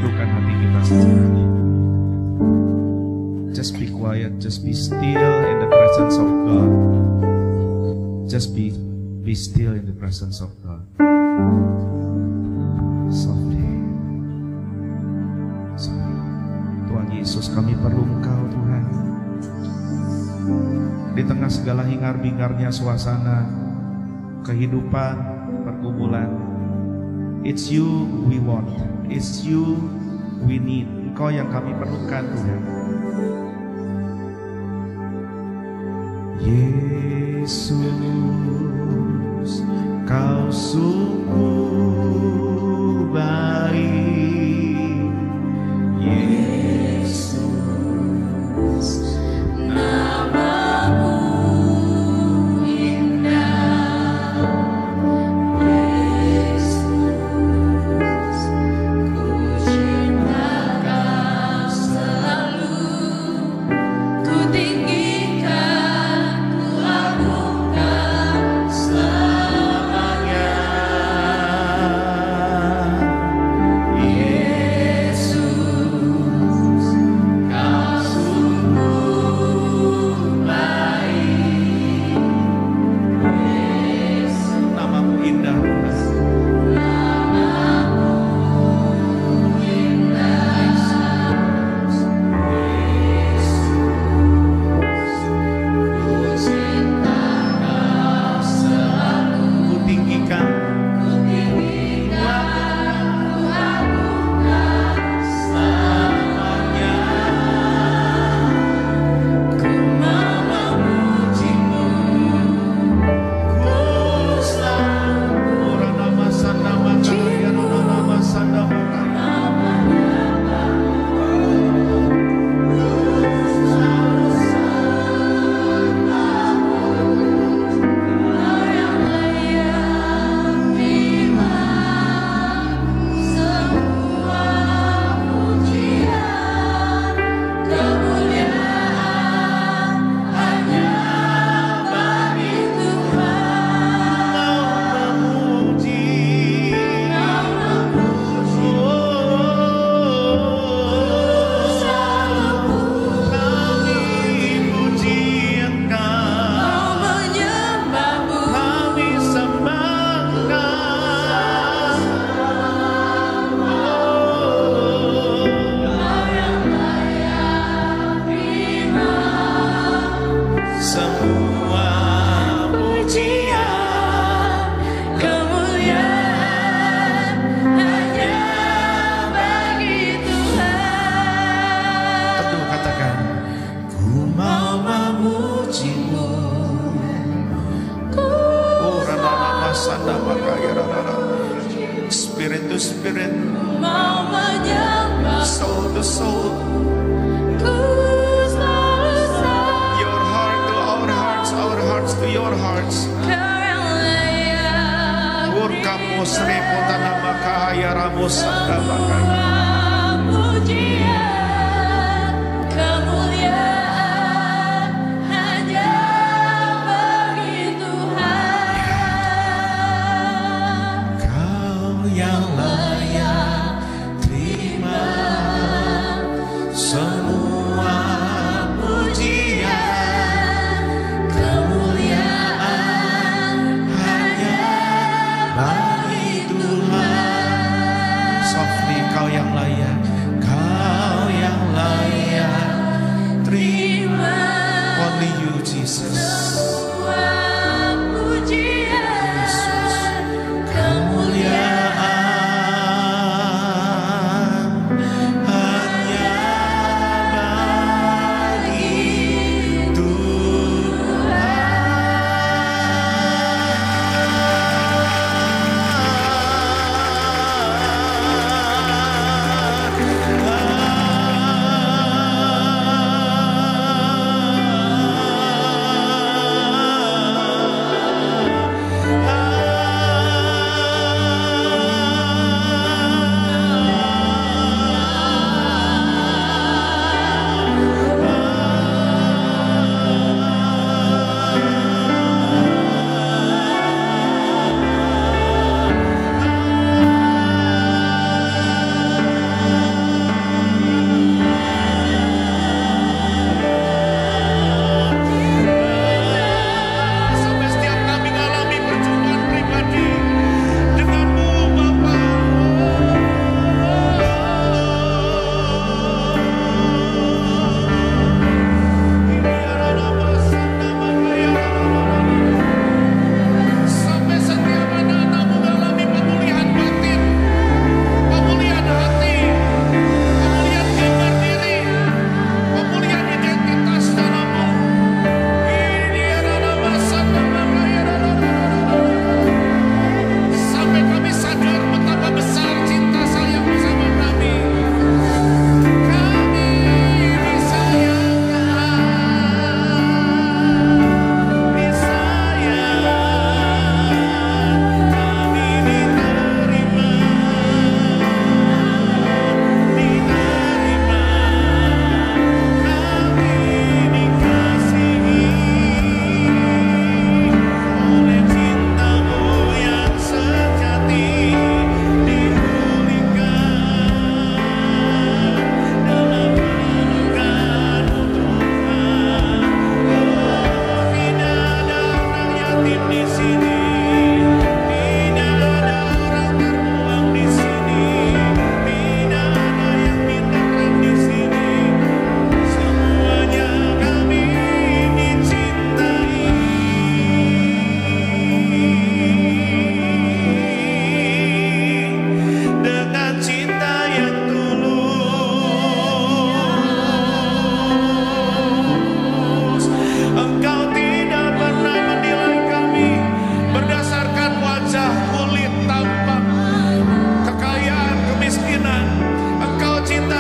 teduhkan hati kita sejenak. Just be quiet, just be still in the presence of God. Just be still in the presence of God. Softly. Tuhan Yesus, kami perlu Engkau Tuhan. Di tengah segala hingar-bingarnya suasana kehidupan, pergumulan, it's you we want, it's you we need. Engkau yang kami perlukan Tuhan. Yesus, Kau sungguh baik. Yesus, namamu indah. Yesus, ku cinta Kau selalu. Ku tinggikan, ku agungkan selamanya. Yesus, Kau sungguh baik. Yesus, namamu indah. Namamu indah. Ku cinta Kau selalu. Ku tinggikan, ku agungkan selamanya. Ku mau memujimu, ku selalu. Ora nama sanda makaya, ora nama sanda makaya. Spirit to spirit, soul to soul, your heart to our hearts, our hearts to your hearts. Urkamu seribu tanah makaya ramu sanda makaya. Kau yang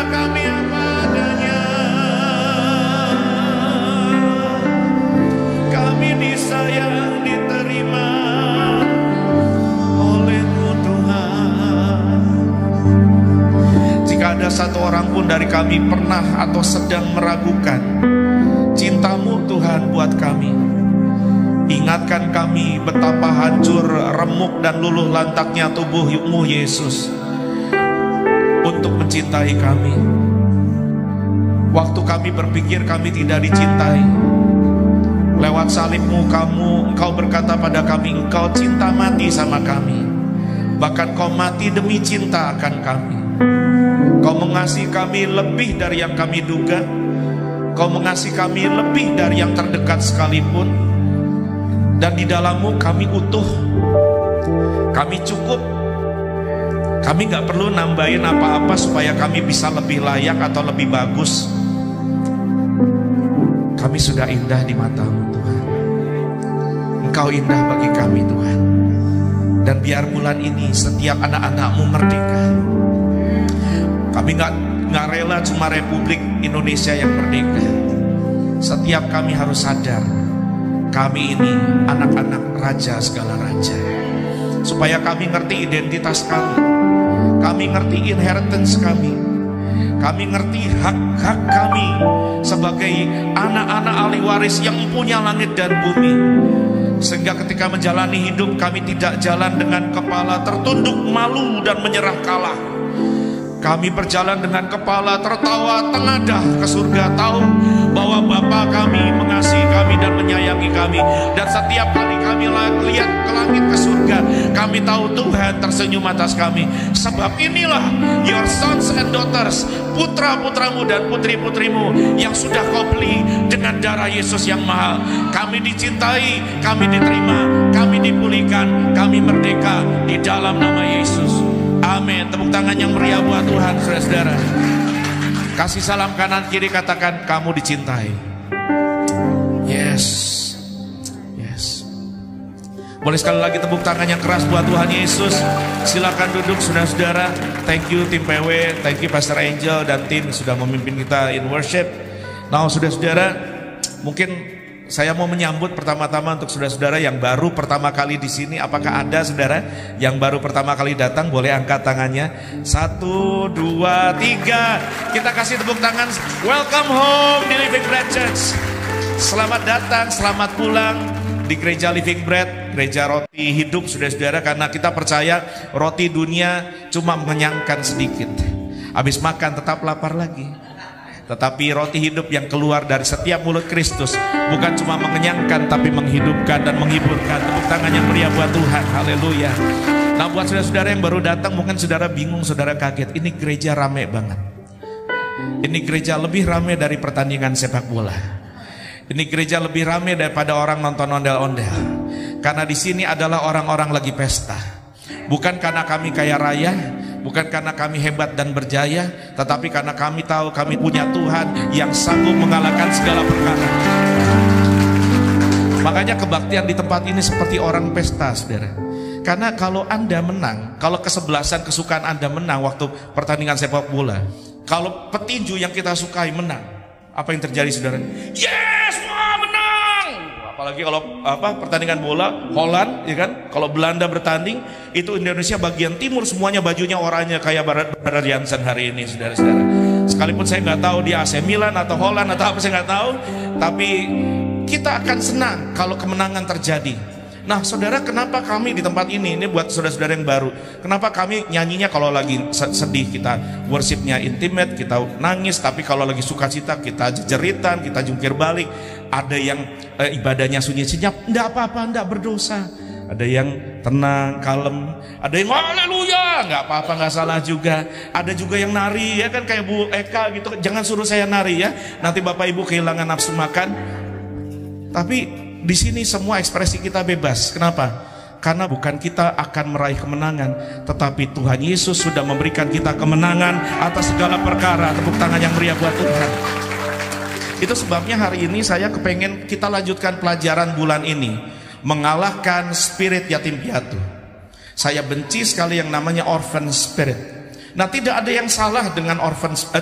kami apa adanya. Kami disayang, diterima oleh-Mu Tuhan. Jika ada satu orang pun dari kami pernah atau sedang meragukan cinta-Mu Tuhan buat kami, ingatkan kami betapa hancur, remuk dan luluh lantaknya tubuh-Mu Yesus untuk mencintai kami. Waktu kami berpikir kami tidak dicintai, lewat salib-Mu Engkau berkata pada kami, Engkau cinta mati sama kami. Bahkan Kau mati demi cinta akan kami. Kau mengasihi kami lebih dari yang kami duga. Kau mengasihi kami lebih dari yang terdekat sekalipun. Dan di dalam-Mu kami utuh, kami cukup. Kami gak perlu nambahin apa-apa supaya kami bisa lebih layak atau lebih bagus. Kami sudah indah di mata-Mu Tuhan. Engkau indah bagi kami Tuhan. Dan biar bulan ini setiap anak-anak-Mu merdeka. Kami gak rela cuma Republik Indonesia yang merdeka. Setiap kami harus sadar, kami ini anak-anak raja segala raja. Supaya kami ngerti identitas kami ngerti inheritance kami ngerti hak-hak kami sebagai anak-anak ahli waris yang punya langit dan bumi. Sehingga ketika menjalani hidup kami tidak jalan dengan kepala tertunduk malu dan menyerah kalah. Kami berjalan dengan kepala tertawa tengadah ke surga, tahu bahwa Bapa kami mengasihi kami dan menyayangi kami. Dan setiap kali kami lihat ke langit ke surga, kami tahu Tuhan tersenyum atas kami. Sebab inilah your sons and daughters, putra-putramu dan putri-putrimu yang sudah Kau beli dengan darah Yesus yang mahal. Kami dicintai, kami diterima, kami dipulihkan, kami merdeka di dalam nama Yesus. Amin. Tepuk tangan yang meriah buat Tuhan, saudara-saudara. Kasih salam kanan kiri, katakan kamu dicintai. Yes. Yes. Boleh sekali lagi tepuk tangan yang keras buat Tuhan Yesus. Silakan duduk saudara-saudara. Thank you tim PW, thank you Pastor Angel dan tim sudah memimpin kita in worship. Nah, saudara-saudara, mungkin saya mau menyambut pertama-tama untuk saudara-saudara yang baru pertama kali di sini. Apakah ada saudara yang baru pertama kali datang? Boleh angkat tangannya. 1, 2, 3. Kita kasih tepuk tangan. Welcome home di Living Bread Church. Selamat datang, selamat pulang di gereja Living Bread, gereja roti hidup saudara-saudara. Karena kita percaya roti dunia cuma mengenyangkan sedikit. Habis makan tetap lapar lagi. Tetapi roti hidup yang keluar dari setiap mulut Kristus bukan cuma mengenyangkan, tapi menghidupkan dan menghiburkan. Tepuk tangan yang meriah buat Tuhan. Haleluya. Nah, buat saudara-saudara yang baru datang, mungkin saudara bingung, saudara kaget. Ini gereja rame banget. Ini gereja lebih rame dari pertandingan sepak bola. Ini gereja lebih rame daripada orang nonton ondel-ondel. Karena di sini adalah orang-orang lagi pesta. Bukan karena kami kaya raya, bukan karena kami hebat dan berjaya, tetapi karena kami tahu kami punya Tuhan yang sanggup mengalahkan segala perkara. Makanya kebaktian di tempat ini seperti orang pesta, saudara. Karena kalau Anda menang, kalau kesebelasan kesukaan Anda menang waktu pertandingan sepak bola, kalau petinju yang kita sukai menang, apa yang terjadi, saudara? Yes, wah menang! Apalagi kalau pertandingan bola Holland, ya kan? Kalau Belanda bertanding, itu Indonesia bagian timur semuanya bajunya oranye kayak Barat Jansen hari ini, saudara-saudara. Sekalipun saya nggak tahu dia AC Milan atau Holland atau apa, saya nggak tahu, tapi kita akan senang kalau kemenangan terjadi. Nah, saudara, kenapa kami di tempat ini buat saudara-saudara yang baru, kenapa kami nyanyinya kalau lagi sedih kita worshipnya intimate, kita nangis, tapi kalau lagi sukacita kita jeritan, kita jungkir balik. Ada yang ibadahnya sunyi senyap, enggak apa-apa, enggak berdosa. Ada yang tenang, kalem, ada yang haleluya, enggak apa-apa, enggak salah juga. Ada juga yang nari, ya kan, kayak Bu Eka gitu. Jangan suruh saya nari ya, nanti Bapak Ibu kehilangan nafsu makan. Tapi di sini semua ekspresi kita bebas. Kenapa? Karena bukan kita akan meraih kemenangan, tetapi Tuhan Yesus sudah memberikan kita kemenangan atas segala perkara. Tepuk tangan yang meriah buat Tuhan. Itu sebabnya hari ini saya kepengen kita lanjutkan pelajaran bulan ini, mengalahkan spirit yatim piatu. Saya benci sekali yang namanya orphan spirit. Nah, tidak ada yang salah dengan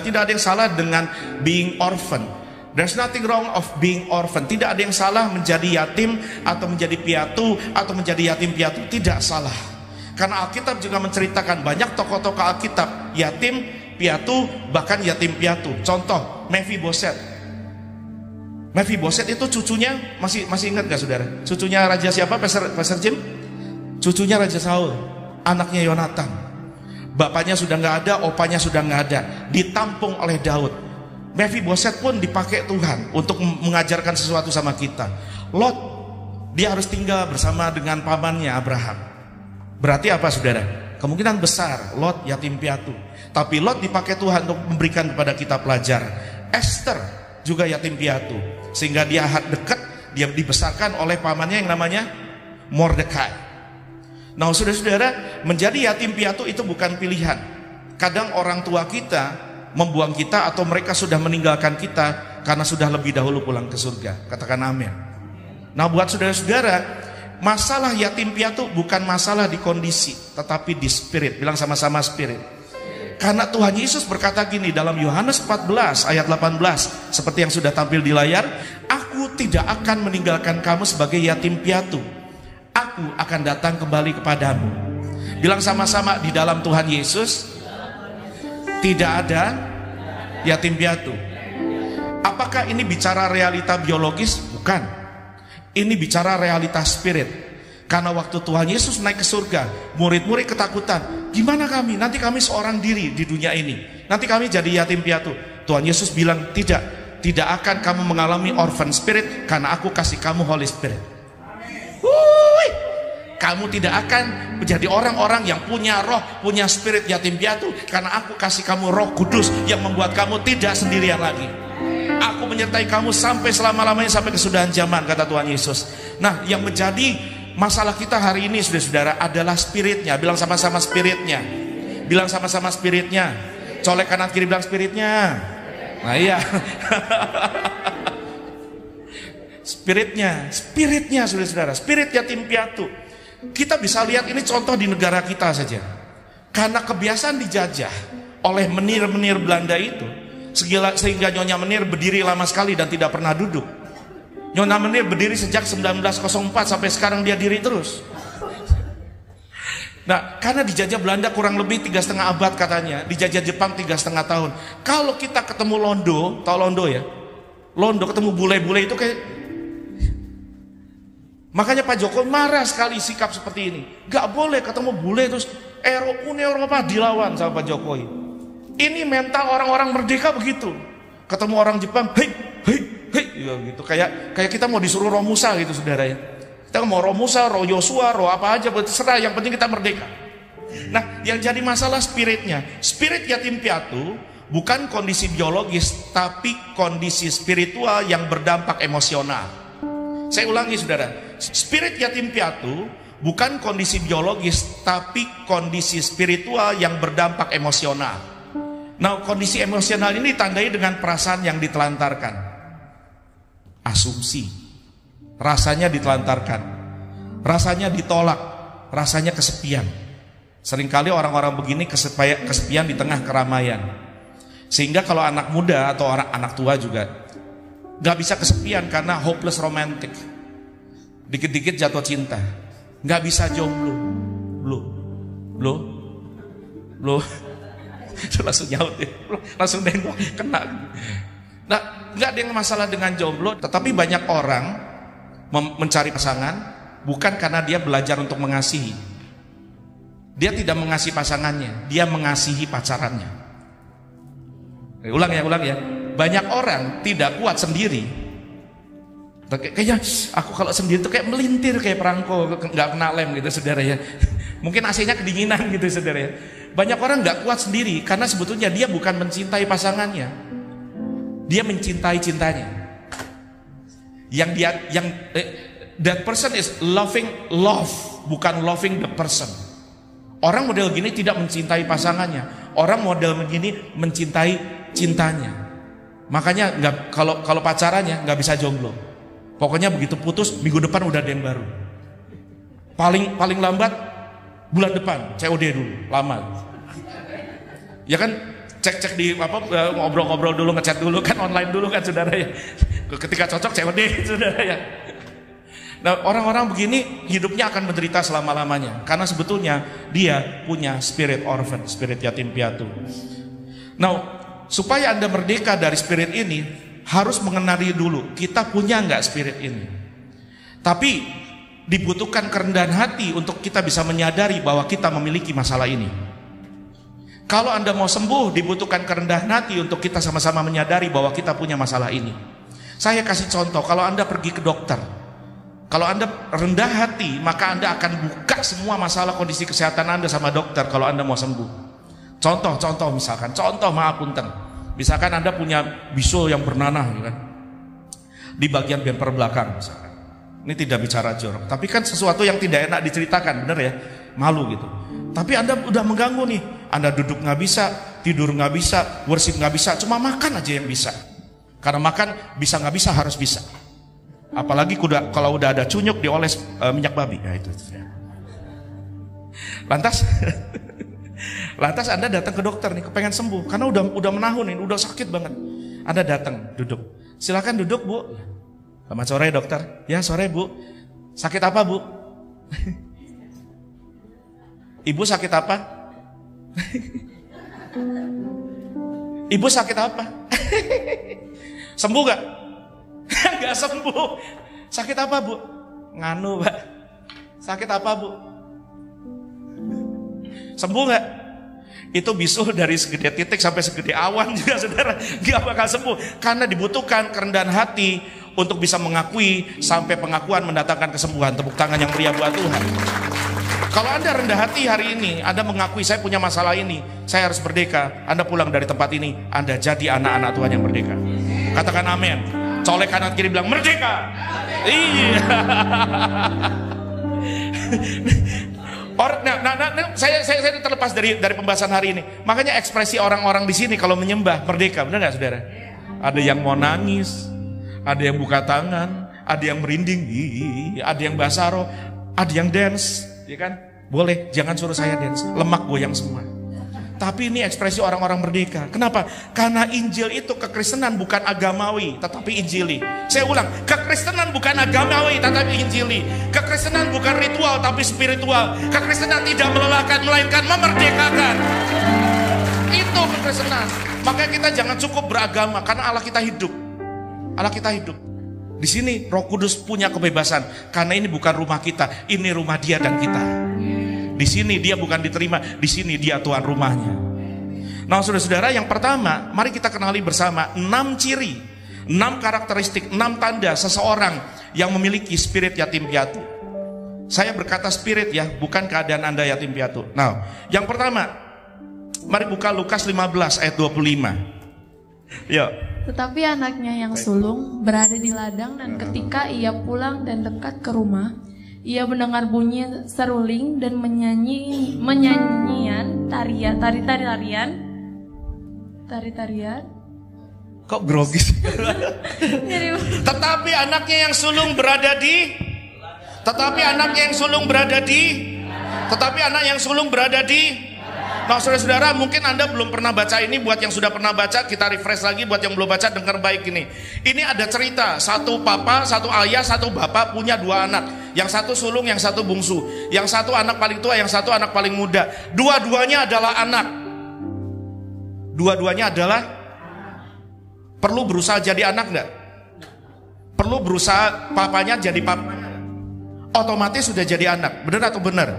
tidak ada yang salah dengan being orphan. There's nothing wrong of being orphan. Tidak ada yang salah menjadi yatim atau menjadi piatu atau menjadi yatim piatu, tidak salah. Karena Alkitab juga menceritakan banyak tokoh-tokoh Alkitab yatim piatu, bahkan yatim piatu. Contoh Mephiboset. Mephiboset itu cucunya, masih ingat gak saudara? Cucunya raja siapa, Pastor Jim? Cucunya Raja Saul, anaknya Yonatan. Bapaknya sudah nggak ada, opanya sudah nggak ada, ditampung oleh Daud. Mephiboset pun dipakai Tuhan untuk mengajarkan sesuatu sama kita. Lot, dia harus tinggal bersama dengan pamannya Abraham. Berarti apa saudara? Kemungkinan besar Lot yatim piatu. Tapi Lot dipakai Tuhan untuk memberikan kepada kita pelajaran. Esther juga yatim piatu, sehingga dia dekat, dia dibesarkan oleh pamannya yang namanya Mordekai. Nah, saudara-saudara, menjadi yatim piatu itu bukan pilihan. Kadang orang tua kita membuang kita atau mereka sudah meninggalkan kita karena sudah lebih dahulu pulang ke surga. Katakan amin. Nah, buat saudara-saudara, masalah yatim piatu bukan masalah di kondisi, tetapi di spirit. Bilang sama-sama spirit. Karena Tuhan Yesus berkata gini dalam Yohanes 14 ayat 18, seperti yang sudah tampil di layar, "Aku tidak akan meninggalkan kamu sebagai yatim piatu. Aku akan datang kembali kepadamu." Bilang sama-sama, di dalam Tuhan Yesus tidak ada yatim piatu. Apakah ini bicara realita biologis? Bukan. Ini bicara realitas spirit. Karena waktu Tuhan Yesus naik ke surga, murid-murid ketakutan. Gimana kami? Nanti kami seorang diri di dunia ini. Nanti kami jadi yatim piatu. Tuhan Yesus bilang, tidak akan kamu mengalami orphan spirit, karena aku kasih kamu Holy Spirit. Kamu tidak akan menjadi orang-orang yang punya roh, punya spirit yatim piatu, karena aku kasih kamu Roh Kudus yang membuat kamu tidak sendirian lagi. Aku menyertai kamu sampai selama-lamanya, sampai kesudahan zaman, kata Tuhan Yesus. Nah, yang menjadi masalah kita hari ini, saudara-saudara, adalah spiritnya. Bilang sama-sama spiritnya. Bilang sama-sama spiritnya. Colek kanan kiri, bilang spiritnya. Nah iya. Spiritnya, saudara-saudara, spirit yatim piatu. Kita bisa lihat ini contoh di negara kita saja. Karena kebiasaan dijajah oleh menir-menir Belanda itu, sehingga Nyonya Menir berdiri lama sekali dan tidak pernah duduk. Nyonya Menir berdiri sejak 1904 sampai sekarang dia diri terus. Nah, karena dijajah Belanda kurang lebih 3,5 abad katanya, dijajah Jepang 3,5 tahun. Kalau kita ketemu Londo, tahu Londo ya? Londo ketemu bule-bule itu kayak, makanya Pak Jokowi marah sekali sikap seperti ini. Gak boleh ketemu bule terus Uni Eropa dilawan sama Pak Jokowi. Ini mental orang-orang merdeka begitu. Ketemu orang Jepang, hei, ya, gitu. Kayak kita mau disuruh roh Musa gitu, saudara ya. Kita mau roh Musa, roh Yosua, roh apa aja, terserah, yang penting kita merdeka. Nah, yang jadi masalah spiritnya. Spirit yatim piatu bukan kondisi biologis, tapi kondisi spiritual yang berdampak emosional. Saya ulangi, saudara. Spirit yatim piatu bukan kondisi biologis, tapi kondisi spiritual yang berdampak emosional. Nah, kondisi emosional ini ditandai dengan perasaan yang ditelantarkan. Asumsi. Rasanya ditelantarkan. Rasanya ditolak. Rasanya kesepian. Seringkali orang-orang begini kesepian di tengah keramaian. Sehingga kalau anak muda atau anak tua juga gak bisa kesepian karena hopeless romantic. Dikit-dikit jatuh cinta, nggak bisa jomblo, langsung nyaut ya, langsung nengok, kena. Nah, nggak ada yang masalah dengan jomblo, tetapi banyak orang mencari pasangan bukan karena dia belajar untuk mengasihi. Dia tidak mengasihi pasangannya, dia mengasihi pacarannya. Ulang ya. Banyak orang tidak kuat sendiri. Kayaknya aku kalau sendiri tuh kayak melintir kayak perangko, nggak kena lem gitu, saudara ya. Mungkin AC-nya kedinginan gitu, saudara ya. Banyak orang nggak kuat sendiri karena sebetulnya dia bukan mencintai pasangannya, dia mencintai cintanya. That person is loving love, bukan loving the person. Orang model gini tidak mencintai pasangannya, orang model begini mencintai cintanya. Makanya kalau pacarannya nggak bisa jomblo. Pokoknya begitu putus, minggu depan udah ada yang baru. Paling lambat bulan depan COD dulu, lama. Ya kan, cek-cek di apa, ngobrol-ngobrol dulu, ngechat dulu kan, online dulu kan saudara ya. Ketika cocok COD saudara ya. Nah, orang-orang begini hidupnya akan menderita selama-lamanya karena sebetulnya dia punya spirit orphan, spirit yatim piatu. Nah, supaya Anda merdeka dari spirit ini, harus mengenali dulu kita punya nggak spirit ini. Tapi dibutuhkan kerendahan hati untuk kita bisa menyadari bahwa kita memiliki masalah ini. Kalau Anda mau sembuh, dibutuhkan kerendahan hati untuk kita sama-sama menyadari bahwa kita punya masalah ini. Saya kasih contoh, kalau Anda pergi ke dokter, kalau Anda rendah hati, maka Anda akan buka semua masalah kondisi kesehatan Anda sama dokter kalau Anda mau sembuh. Contoh misalkan, maaf punten. Misalkan Anda punya bisul yang bernanah gitu kan, di bagian bumper belakang misalkan. Ini tidak bicara jorok, tapi kan sesuatu yang tidak enak diceritakan, bener ya? Malu gitu. Tapi Anda udah mengganggu nih. Anda duduk nggak bisa, tidur nggak bisa, worship nggak bisa, cuma makan aja yang bisa. Karena makan bisa nggak bisa harus bisa. Apalagi kalau udah ada cunyuk dioles minyak babi, ya itu. Lantas Anda datang ke dokter nih, kepengen sembuh karena udah menahun ini, udah sakit banget. Anda datang, duduk. Silakan duduk, Bu. Selamat sore, dokter. Ya, sore, Bu. Sakit apa, Bu? Ibu sakit apa? Ibu sakit apa? Sembuh gak? Gak sembuh. Sakit apa, Bu? Nganu, Pak. Sakit apa, Bu? Sembuh gak? Itu bisul dari segede titik sampai segede awan juga saudara, gak bakal sembuh. Karena dibutuhkan kerendahan hati untuk bisa mengakui, sampai pengakuan mendatangkan kesembuhan. Tepuk tangan yang meriah buat Tuhan. Kalau Anda rendah hati hari ini, Anda mengakui saya punya masalah ini, saya harus merdeka. Anda pulang dari tempat ini, Anda jadi anak-anak Tuhan yang merdeka. Katakan amin. Colek kanan kiri bilang merdeka. Iya. Saya terlepas dari pembahasan hari ini. Makanya ekspresi orang-orang di sini kalau menyembah merdeka, benar nggak saudara? Ada yang mau nangis, ada yang buka tangan, ada yang merinding, ada yang bahasa roh, ada yang dance, ya kan? Boleh, jangan suruh saya dance, lemak goyang semua. Tapi ini ekspresi orang-orang merdeka. Kenapa? Karena Injil itu kekristenan bukan agamawi, tetapi injili. Saya ulang, kekristenan bukan agamawi, tetapi injili. Kekristenan bukan ritual, tapi spiritual. Kekristenan tidak melelahkan, melainkan memerdekakan. Itu kekristenan. Makanya kita jangan cukup beragama, karena Allah kita hidup. Allah kita hidup. Di sini Roh Kudus punya kebebasan, karena ini bukan rumah kita, ini rumah Dia dan kita. Di sini dia bukan diterima, di sini dia tuan rumahnya. Nah, saudara-saudara, yang pertama, mari kita kenali bersama 6 ciri, 6 karakteristik, 6 tanda seseorang yang memiliki spirit yatim piatu. Saya berkata spirit ya, bukan keadaan Anda yatim piatu. Nah, yang pertama, mari buka Lukas 15 ayat 25. Yuk. Tetapi anaknya yang sulung berada di ladang, dan ketika ia pulang dan dekat ke rumah, ia mendengar bunyi seruling dan menyanyian tari-tarian. Kok grogi sih? Tetapi anaknya yang sulung berada di Nah, saudara-saudara, mungkin Anda belum pernah baca ini. Buat yang sudah pernah baca, kita refresh lagi. Buat yang belum baca, dengar baik ini. Ini ada cerita, satu papa, satu ayah, satu bapak punya 2 anak. Yang satu sulung, yang satu bungsu. Yang satu anak paling tua, yang satu anak paling muda. Dua-duanya adalah anak. Perlu berusaha jadi anak enggak? Perlu berusaha papanya jadi papanya. Otomatis sudah jadi anak. Benar atau benar?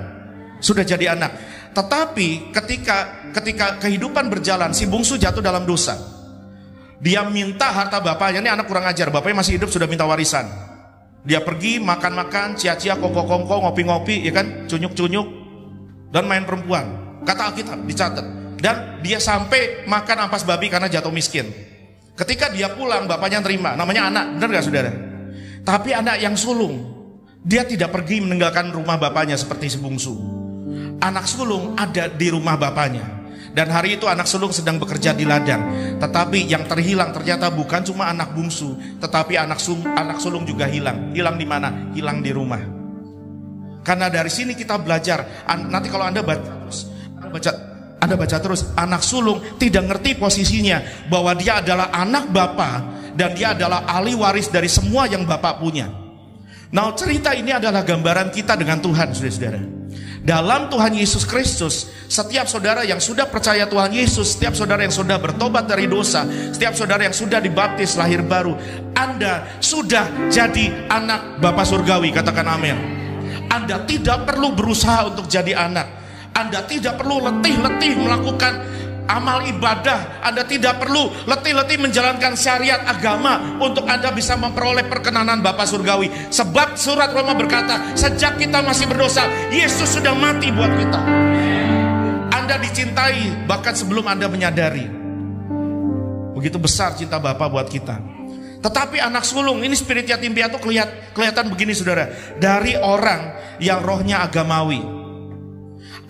Sudah jadi anak. Tetapi ketika kehidupan berjalan, si bungsu jatuh dalam dosa. Dia minta harta bapaknya. Ini anak kurang ajar, bapaknya masih hidup sudah minta warisan. Dia pergi makan-makan, cia-cia, kongko-kongko, ngopi-ngopi, ya kan, cunyuk-cunyuk, dan main perempuan. Kata Alkitab, dicatat. Dan dia sampai makan ampas babi karena jatuh miskin. Ketika dia pulang, bapaknya terima. Namanya anak, benar gak saudara? Tapi anak yang sulung, dia tidak pergi meninggalkan rumah bapaknya seperti si bungsu. Anak sulung ada di rumah bapaknya. Dan hari itu anak sulung sedang bekerja di ladang. Tetapi yang terhilang ternyata bukan cuma anak bungsu, tetapi anak sulung juga hilang. Hilang di mana? Hilang di rumah. Karena dari sini kita belajar. Nanti kalau Anda baca Anda baca terus, anak sulung tidak ngerti posisinya bahwa dia adalah anak Bapa dan dia adalah ahli waris dari semua yang Bapa punya. Nah, cerita ini adalah gambaran kita dengan Tuhan, saudara-saudara. Dalam Tuhan Yesus Kristus, setiap saudara yang sudah percaya Tuhan Yesus, setiap saudara yang sudah bertobat dari dosa, setiap saudara yang sudah dibaptis lahir baru, Anda sudah jadi anak Bapa surgawi. Katakan amin. Anda tidak perlu berusaha untuk jadi anak. Anda tidak perlu letih-letih melakukan amal ibadah. Anda tidak perlu letih-letih menjalankan syariat agama untuk Anda bisa memperoleh perkenanan Bapa surgawi. Sebab surat Roma berkata, sejak kita masih berdosa, Yesus sudah mati buat kita. Anda dicintai bahkan sebelum Anda menyadari. Begitu besar cinta Bapa buat kita. Tetapi anak sulung, ini spirit yatim piatu kelihatan begini, saudara. Dari orang yang rohnya agamawi.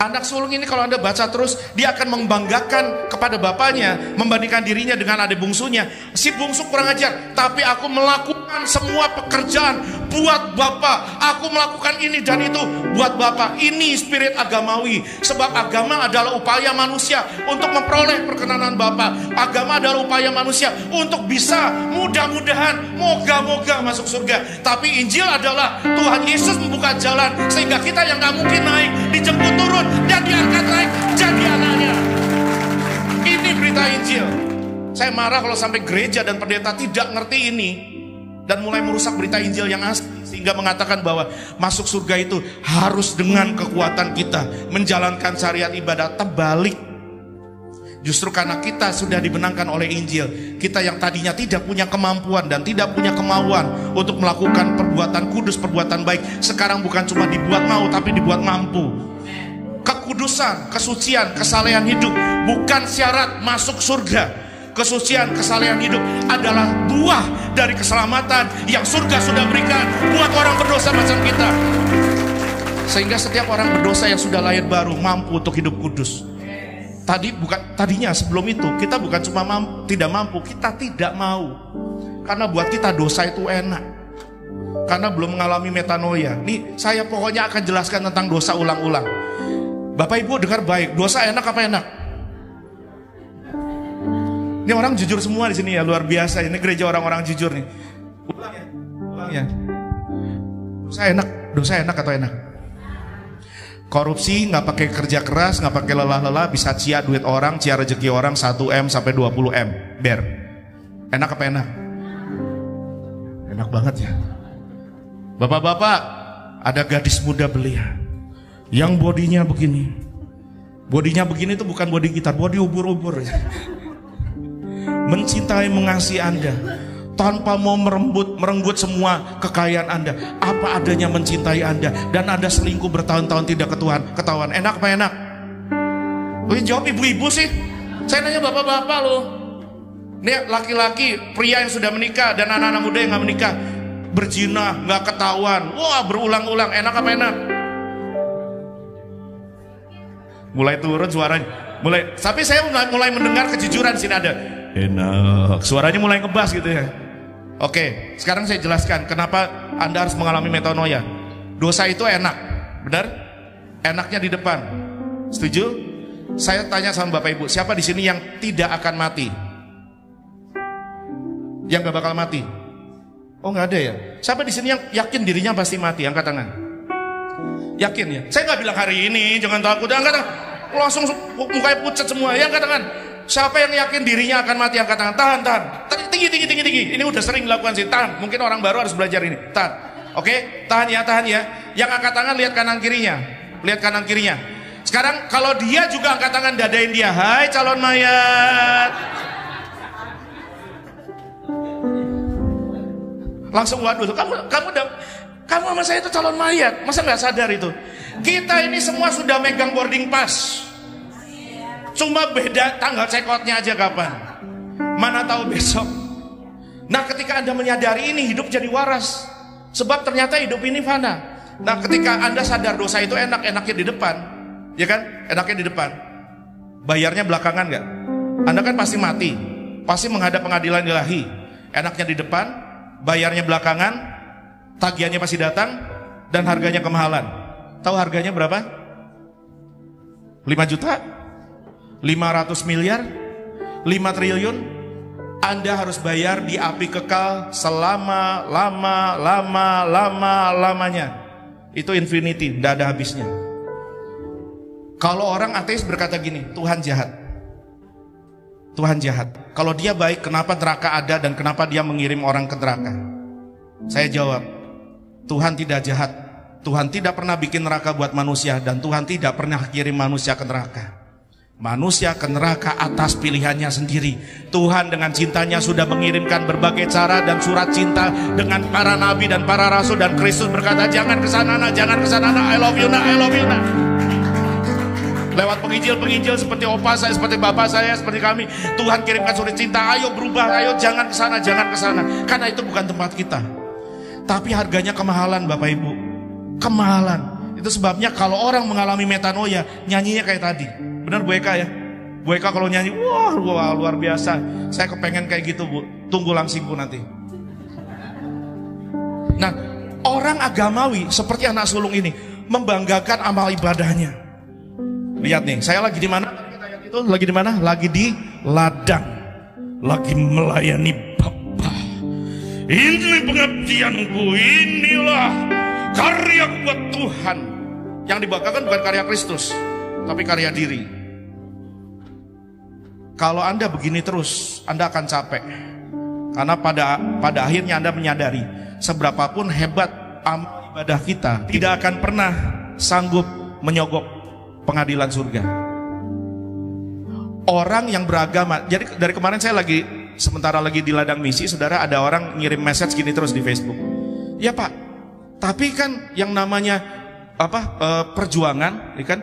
Anak sulung ini kalau Anda baca terus, dia akan membanggakan kepada bapaknya, membandingkan dirinya dengan adik bungsunya. Si bungsu kurang ajar, tapi aku melakukan semua pekerjaan buat Bapak. Aku melakukan ini dan itu buat Bapak. Ini spirit agamawi. Sebab agama adalah upaya manusia untuk memperoleh perkenanan Bapak. Agama adalah upaya manusia untuk bisa mudah-mudahan, moga-moga masuk surga. Tapi Injil adalah Tuhan Yesus membuka jalan sehingga kita yang gak mungkin naik dijemput turun dan diangkat naik jadi anaknya. Ini berita Injil. Saya marah kalau sampai gereja dan pendeta tidak ngerti ini dan mulai merusak berita Injil yang asli, sehingga mengatakan bahwa masuk surga itu harus dengan kekuatan kita menjalankan syariat ibadah. Terbalik. Justru karena kita sudah dibenangkan oleh Injil, kita yang tadinya tidak punya kemampuan dan tidak punya kemauan untuk melakukan perbuatan kudus, perbuatan baik, sekarang bukan cuma dibuat mau tapi dibuat mampu. Kekudusan, kesucian, kesalehan hidup bukan syarat masuk surga. Kesucian, kesalehan hidup adalah buah dari keselamatan yang surga sudah berikan buat orang berdosa macam kita. Sehingga setiap orang berdosa yang sudah lahir baru mampu untuk hidup kudus. Tadinya sebelum itu kita bukan cuma tidak mampu, kita tidak mau. Karena buat kita dosa itu enak. Karena belum mengalami metanoia. Nih saya pokoknya akan jelaskan tentang dosa ulang-ulang. Bapak Ibu dengar baik, dosa enak apa enak? Ini orang jujur semua di sini ya, luar biasa. Ini gereja orang-orang jujur nih. Ulang ya. Dosa enak atau enak? Korupsi nggak pakai kerja keras, nggak pakai lelah-lelah, bisa cia duit orang, cia rezeki orang 1M sampai 20M, ber. Enak apa enak? Enak banget ya. Bapak-bapak, ada gadis muda belia yang bodinya begini. Bodinya begini itu bukan body gitar, body ubur-ubur. Mencintai, mengasihi Anda tanpa mau merenggut semua kekayaan Anda, apa adanya mencintai Anda, dan Anda selingkuh bertahun-tahun tidak ketahuan. Enak apa enak? Jawab ibu-ibu sih. Saya nanya bapak-bapak loh. Ini laki-laki, pria yang sudah menikah dan anak-anak muda yang gak menikah, berzina, gak ketahuan, wah berulang-ulang. Enak apa enak? Mulai turun suaranya. Tapi saya mulai mendengar kejujuran sini ada. Enak, suaranya mulai ngebas gitu ya. Oke, sekarang saya jelaskan kenapa Anda harus mengalami metanoia. Dosa itu enak, benar? Enaknya di depan. Setuju? Saya tanya sama Bapak Ibu, siapa di sini yang tidak akan mati? Yang gak bakal mati? Oh nggak ada ya? Siapa di sini yang yakin dirinya pasti mati? Angkat tangan. Yakin ya? Saya nggak bilang hari ini, jangan takut. Angkat tangan. Langsung mukanya pucat semua. Yang angkat tangan. Siapa yang yakin dirinya akan mati? Angkat tangan. Tahan. Tinggi. Ini udah sering dilakukan sih. Tahan. Mungkin orang baru harus belajar ini. Tahan. Oke, tahan ya. Yang angkat tangan lihat kanan kirinya. Lihat kanan kirinya. Sekarang kalau dia juga angkat tangan, dadain dia. Hai calon mayat. Langsung waduh. Kamu sama saya itu calon mayat. Masa nggak sadar itu? Kita ini semua sudah megang boarding pass. Cuma beda tanggal check-outnya aja kapan. Mana tahu besok. Nah ketika Anda menyadari ini, hidup jadi waras. Sebab ternyata hidup ini fana. Nah ketika Anda sadar dosa itu enaknya di depan. Ya kan? Enaknya di depan. Bayarnya belakangan gak? Anda kan pasti mati. Pasti menghadap pengadilan ilahi. Enaknya di depan, bayarnya belakangan, tagihannya pasti datang, dan harganya kemahalan. Tahu harganya berapa? 5 juta? 500 miliar, 5 triliun, Anda harus bayar di api kekal selama-lamanya. Itu infinity, tidak ada habisnya. Kalau orang ateis berkata gini, Tuhan jahat. Tuhan jahat. Kalau dia baik, kenapa neraka ada dan kenapa dia mengirim orang ke neraka? Saya jawab, Tuhan tidak jahat. Tuhan tidak pernah bikin neraka buat manusia dan Tuhan tidak pernah kirim manusia ke neraka. Manusia ke neraka atas pilihannya sendiri. Tuhan dengan cintanya sudah mengirimkan berbagai cara dan surat cinta dengan para nabi dan para rasul, dan Kristus berkata, jangan kesana nak, jangan kesana nak, I love you nak, I love you nak. Lewat penginjil-penginjil seperti opa saya, seperti bapak saya, seperti kami, Tuhan kirimkan surat cinta, ayo berubah, ayo jangan kesana, jangan kesana. Karena itu bukan tempat kita. Tapi harganya kemahalan Bapak Ibu. Kemahalan. Itu sebabnya kalau orang mengalami metanoia, nyanyinya kayak tadi. Benar Bu Eka ya? Bu Eka kalau nyanyi, wah luar biasa. Saya kepengen kayak gitu Bu. Tunggu langsing Bu nanti. Nah, orang agamawi seperti anak sulung ini membanggakan amal ibadahnya. Lihat nih, saya lagi di mana? Itu lagi di mana? Lagi di ladang. Lagi melayani Bapa. Ini pengabdianku, inilah karya buat Tuhan. Yang dibanggakan bukan karya Kristus, tapi karya diri. Kalau Anda begini terus, Anda akan capek. Karena pada akhirnya Anda menyadari, seberapapun hebat amal ibadah kita, tidak akan pernah sanggup menyogok pengadilan surga. Orang yang beragama, jadi dari kemarin saya sementara lagi di ladang misi, saudara, ada orang ngirim message gini terus di Facebook. Ya Pak, tapi kan yang namanya perjuangan, ya kan,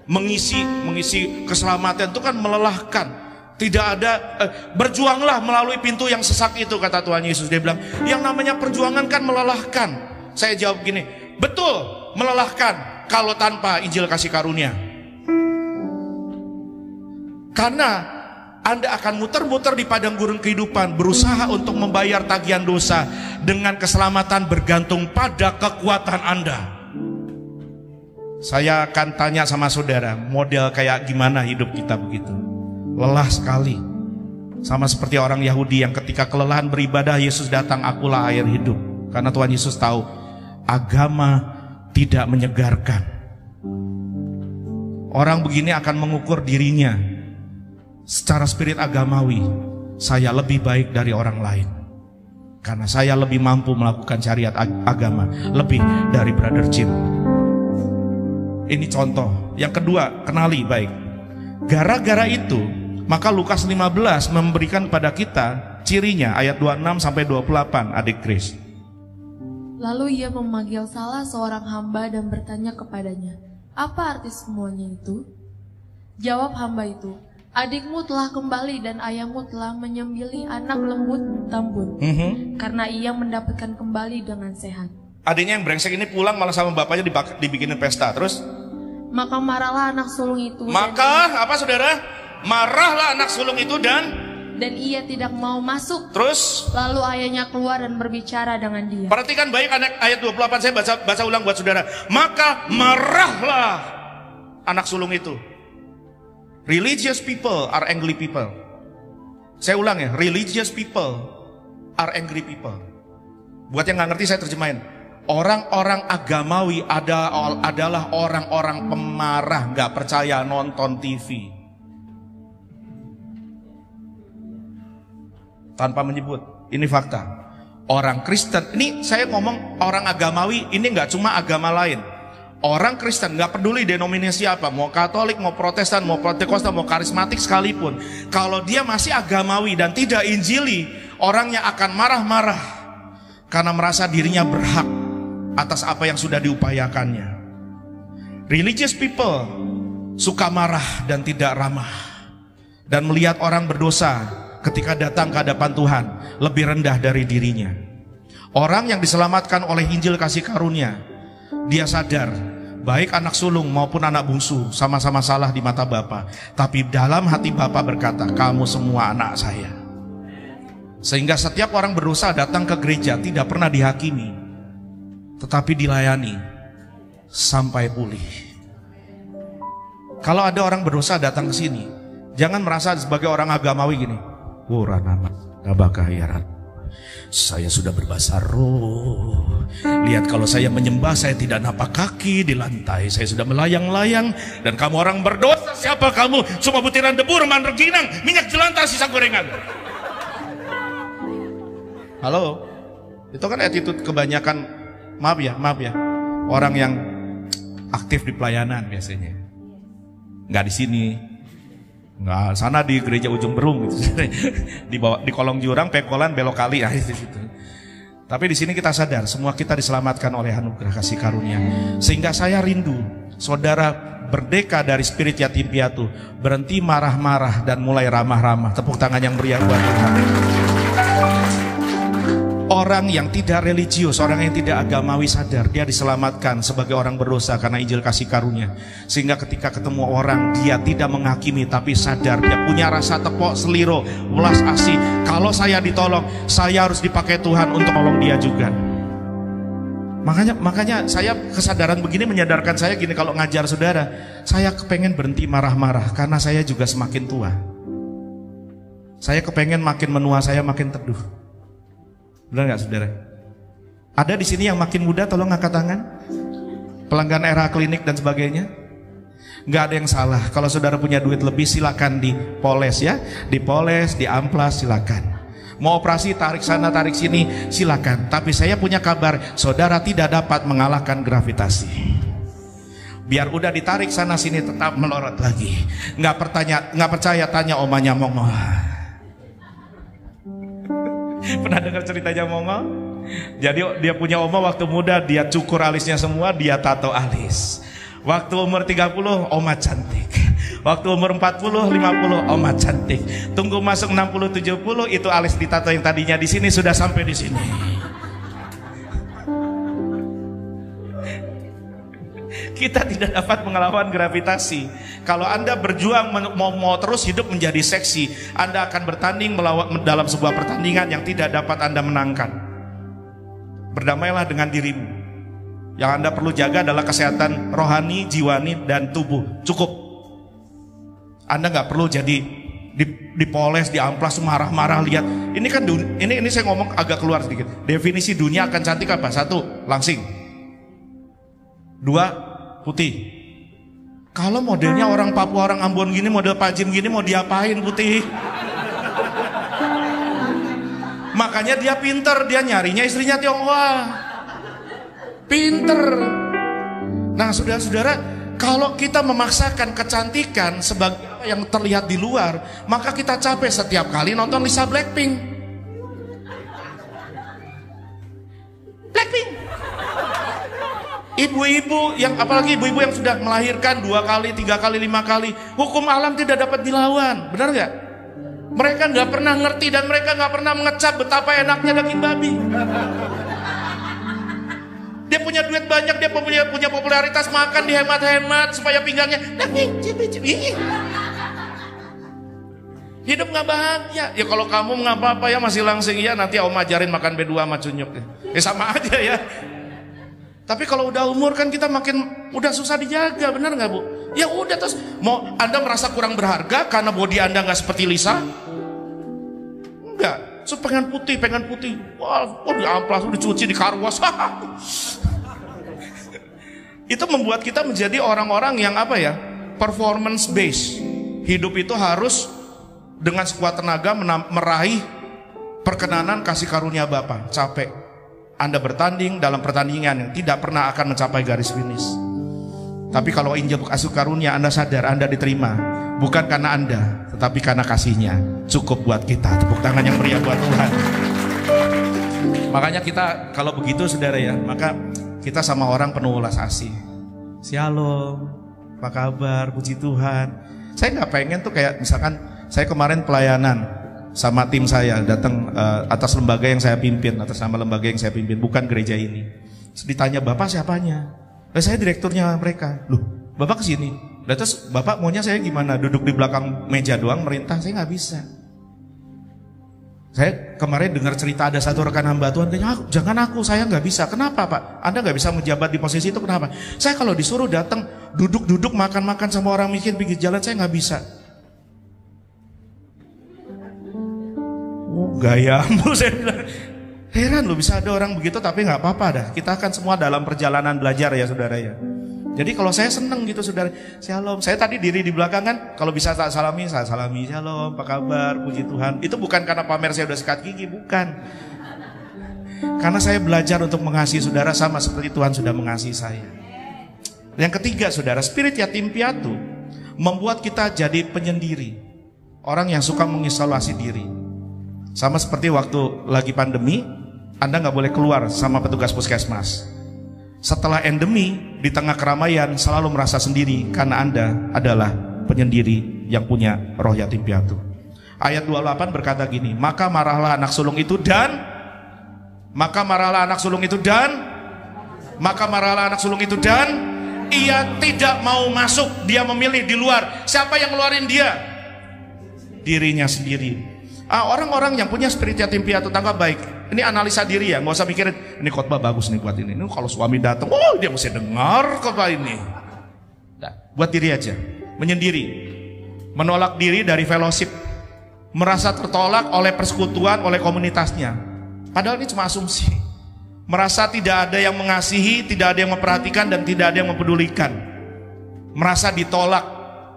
mengisi keselamatan itu kan melelahkan. Tidak ada berjuanglah melalui pintu yang sesak itu, kata Tuhan Yesus. Dia bilang, yang namanya perjuangan kan melelahkan. Saya jawab gini, betul, melelahkan kalau tanpa Injil kasih karunia. Karena Anda akan muter-muter di padang gurun kehidupan, berusaha untuk membayar tagihan dosa, dengan keselamatan bergantung pada kekuatan Anda. Saya akan tanya sama saudara, model kayak gimana hidup kita begitu? Lelah sekali. Sama seperti orang Yahudi yang ketika kelelahan beribadah, Yesus datang, akulah air hidup. Karena Tuhan Yesus tahu, agama tidak menyegarkan. Orang begini akan mengukur dirinya secara spirit agamawi. Saya lebih baik dari orang lain karena saya lebih mampu melakukan syariat agama lebih dari Brother Jim. Ini contoh. Yang kedua, kenali baik. Gara-gara itu, maka Lukas 15 memberikan pada kita cirinya, ayat 26 sampai 28, adik Grace. Lalu ia memanggil salah seorang hamba dan bertanya kepadanya, apa arti semuanya itu? Jawab hamba itu, adikmu telah kembali dan ayahmu telah menyembelih anak lembut tambun, karena ia mendapatkan kembali dengan sehat. Adiknya yang brengsek ini pulang malah sama bapaknya dibikinin pesta. Terus? Maka marahlah anak sulung itu. Apa saudara? Marahlah anak sulung itu dan ia tidak mau masuk. Terus? Lalu ayahnya keluar dan berbicara dengan dia. Perhatikan baik ayat 28, saya baca ulang buat saudara. Maka marahlah anak sulung itu. Religious people are angry people. Saya ulang ya, religious people are angry people. Buat yang gak ngerti saya terjemahin. Orang-orang agamawi adalah orang-orang pemarah, gak percaya, nonton TV tanpa menyebut. Ini fakta. Orang Kristen, ini saya ngomong orang agamawi, ini gak cuma agama lain. Orang Kristen, gak peduli denominasi apa, mau Katolik, mau Protestan, mau Pentakosta, mau karismatik sekalipun, kalau dia masih agamawi dan tidak injili, orangnya akan marah-marah karena merasa dirinya berhak atas apa yang sudah diupayakannya. Religious people suka marah dan tidak ramah, dan melihat orang berdosa ketika datang ke hadapan Tuhan lebih rendah dari dirinya. Orang yang diselamatkan oleh Injil kasih karunia, dia sadar baik anak sulung maupun anak bungsu sama-sama salah di mata Bapa, tapi dalam hati Bapa berkata, kamu semua anak saya. Sehingga setiap orang berdosa datang ke gereja tidak pernah dihakimi, tetapi dilayani sampai pulih. Kalau ada orang berdosa datang ke sini, Jangan merasa sebagai orang agamawi gini. Nama tabakahirat. Saya sudah berbahasa roh. Lihat kalau saya menyembah, saya tidak napak kaki di lantai. Saya sudah melayang-layang. Dan kamu orang berdosa, siapa kamu? Cuma butiran debu, reman rengginang, minyak jelantah, sisa gorengan. Halo? Itu kan attitude kebanyakan, maaf ya, orang yang aktif di pelayanan biasanya. Nggak di sini. Nggak, sana di gereja ujung Berung gitu. Di kolong jurang, pekolan, belok kali ya, gitu. Tapi di sini kita sadar semua kita diselamatkan oleh anugerah kasih karunia. Sehingga saya rindu saudara berdeka dari spirit yatim piatu, berhenti marah-marah dan mulai ramah-ramah. Tepuk tangan yang meriah buat Tuhan. Orang yang tidak religius, orang yang tidak agamawi sadar dia diselamatkan sebagai orang berdosa karena Injil kasih karunia. Sehingga ketika ketemu orang, dia tidak menghakimi tapi sadar, dia punya rasa tepok seliro, welas asih. Kalau saya ditolong, saya harus dipakai Tuhan untuk tolong dia juga. Makanya saya kesadaran begini menyadarkan saya gini, kalau ngajar saudara, saya kepengen berhenti marah-marah karena saya juga semakin tua. Saya kepengen makin menua, saya makin teduh. Benar nggak saudara? Ada di sini yang makin muda, tolong angkat tangan. Pelanggan era klinik dan sebagainya. Nggak ada yang salah. Kalau saudara punya duit lebih, silakan dipoles ya, dipoles, diamplas, silakan. Mau operasi tarik sana tarik sini, silakan. Tapi saya punya kabar, saudara tidak dapat mengalahkan gravitasi. Biar udah ditarik sana sini tetap melorot lagi. Nggak percaya tanya omanya Mongo. Pernah dengar ceritanya Mongo? Jadi dia punya oma waktu muda, dia cukur alisnya semua, dia tato alis. Waktu umur 30, oma cantik. Waktu umur 40, 50, oma cantik. Tunggu masuk 60, 70, itu alis ditato yang tadinya di sini sudah sampai di sini. Kita tidak dapat mengelawan gravitasi. Kalau Anda berjuang mau terus hidup menjadi seksi, Anda akan bertanding dalam sebuah pertandingan yang tidak dapat Anda menangkan. Berdamailah dengan dirimu. Yang Anda perlu jaga adalah kesehatan rohani, jiwani, dan tubuh. Cukup. Anda nggak perlu jadi dipoles, diamplas, marah-marah. Lihat, ini kan ini saya ngomong agak keluar sedikit. Definisi dunia akan cantik apa? 1, langsing. 2, putih. Kalau modelnya orang Papua, orang Ambon gini, model Pajim gini, mau diapain putih? Makanya dia pinter, dia nyarinya istrinya Tionghoa. Pinter. Nah saudara-saudara, kalau kita memaksakan kecantikan sebagai yang terlihat di luar, maka kita capek setiap kali nonton Lisa Blackpink. Ibu-ibu yang, apalagi ibu-ibu yang sudah melahirkan 2 kali, 3 kali, 5 kali, hukum alam tidak dapat dilawan, benar nggak? Mereka nggak pernah ngerti dan mereka nggak pernah mengecap betapa enaknya daging babi. Dia punya duit banyak, dia punya popularitas, makan dihemat-hemat supaya pinggangnya hidup nggak bahagia. Ya kalau kamu nggak apa-apa ya masih langsing ya, nanti om ajarin makan B2 sama cunyuk. Ya sama aja ya. Tapi kalau udah umur kan kita makin udah susah dijaga, benar nggak Bu? Ya udah, terus mau Anda merasa kurang berharga karena body Anda nggak seperti Lisa? Enggak, so pengen putih. Wah, diamplas, dicuci, dikarwas. Itu membuat kita menjadi orang-orang yang apa ya? Performance based. Hidup itu harus dengan sekuat tenaga meraih perkenanan kasih karunia Bapa. Capek. Anda bertanding dalam pertandingan yang tidak pernah akan mencapai garis finish. Tapi kalau Injil kasih karunia, Anda sadar Anda diterima, bukan karena Anda, tetapi karena kasihnya. Cukup buat kita. Tepuk tangan yang meriah buat Tuhan. Makanya kita kalau begitu saudara ya, maka kita sama orang penuh ulas asih. Shalom, apa kabar, puji Tuhan. Saya nggak pengen tuh kayak misalkan saya kemarin pelayanan sama tim saya datang atas lembaga yang saya pimpin, atas nama lembaga yang saya pimpin, bukan gereja ini. Terus ditanya, Bapak siapanya? Saya direkturnya mereka. Loh, Bapak kesini. Terus Bapak maunya saya gimana? Duduk di belakang meja doang merintah? Saya nggak bisa. Saya kemarin dengar cerita ada satu rekan hamba Tuhan, jangan aku, saya nggak bisa. Kenapa Pak? Anda nggak bisa menjabat di posisi itu, kenapa? Saya kalau disuruh datang duduk-duduk makan-makan sama orang miskin pinggir jalan, saya nggak bisa. gayamu. Saya bilang, heran loh bisa ada orang begitu, tapi nggak apa-apa dah. Kita akan semua dalam perjalanan belajar ya saudara ya. Jadi kalau saya seneng gitu saudara, shalom. Saya tadi diri di belakang kan, kalau bisa tak salami, saya salami, shalom, apa kabar, puji Tuhan. Itu bukan karena pamer saya udah sikat gigi, bukan. Karena saya belajar untuk mengasihi saudara sama seperti Tuhan sudah mengasihi saya. Yang ketiga saudara, spirit yatim piatu membuat kita jadi penyendiri. Orang yang suka mengisolasi diri. Sama seperti waktu lagi pandemi, Anda nggak boleh keluar sama petugas puskesmas. Setelah endemi, di tengah keramaian selalu merasa sendiri karena Anda adalah penyendiri yang punya roh yatim piatu. Ayat 28 berkata gini, maka marahlah anak sulung itu dan ia tidak mau masuk, dia memilih di luar. Siapa yang ngeluarin dia? Dirinya sendiri. Orang-orang yang punya spirit yatim piatu, tangkap baik. Ini analisa diri ya, nggak usah mikirin ini khotbah bagus nih buat ini. Ini kalau suami datang, oh dia mesti dengar khotbah ini. Nah, buat diri aja, menyendiri, menolak diri dari fellowship, merasa tertolak oleh persekutuan, oleh komunitasnya. Padahal ini cuma asumsi. Merasa tidak ada yang mengasihi, tidak ada yang memperhatikan, dan tidak ada yang mempedulikan. Merasa ditolak,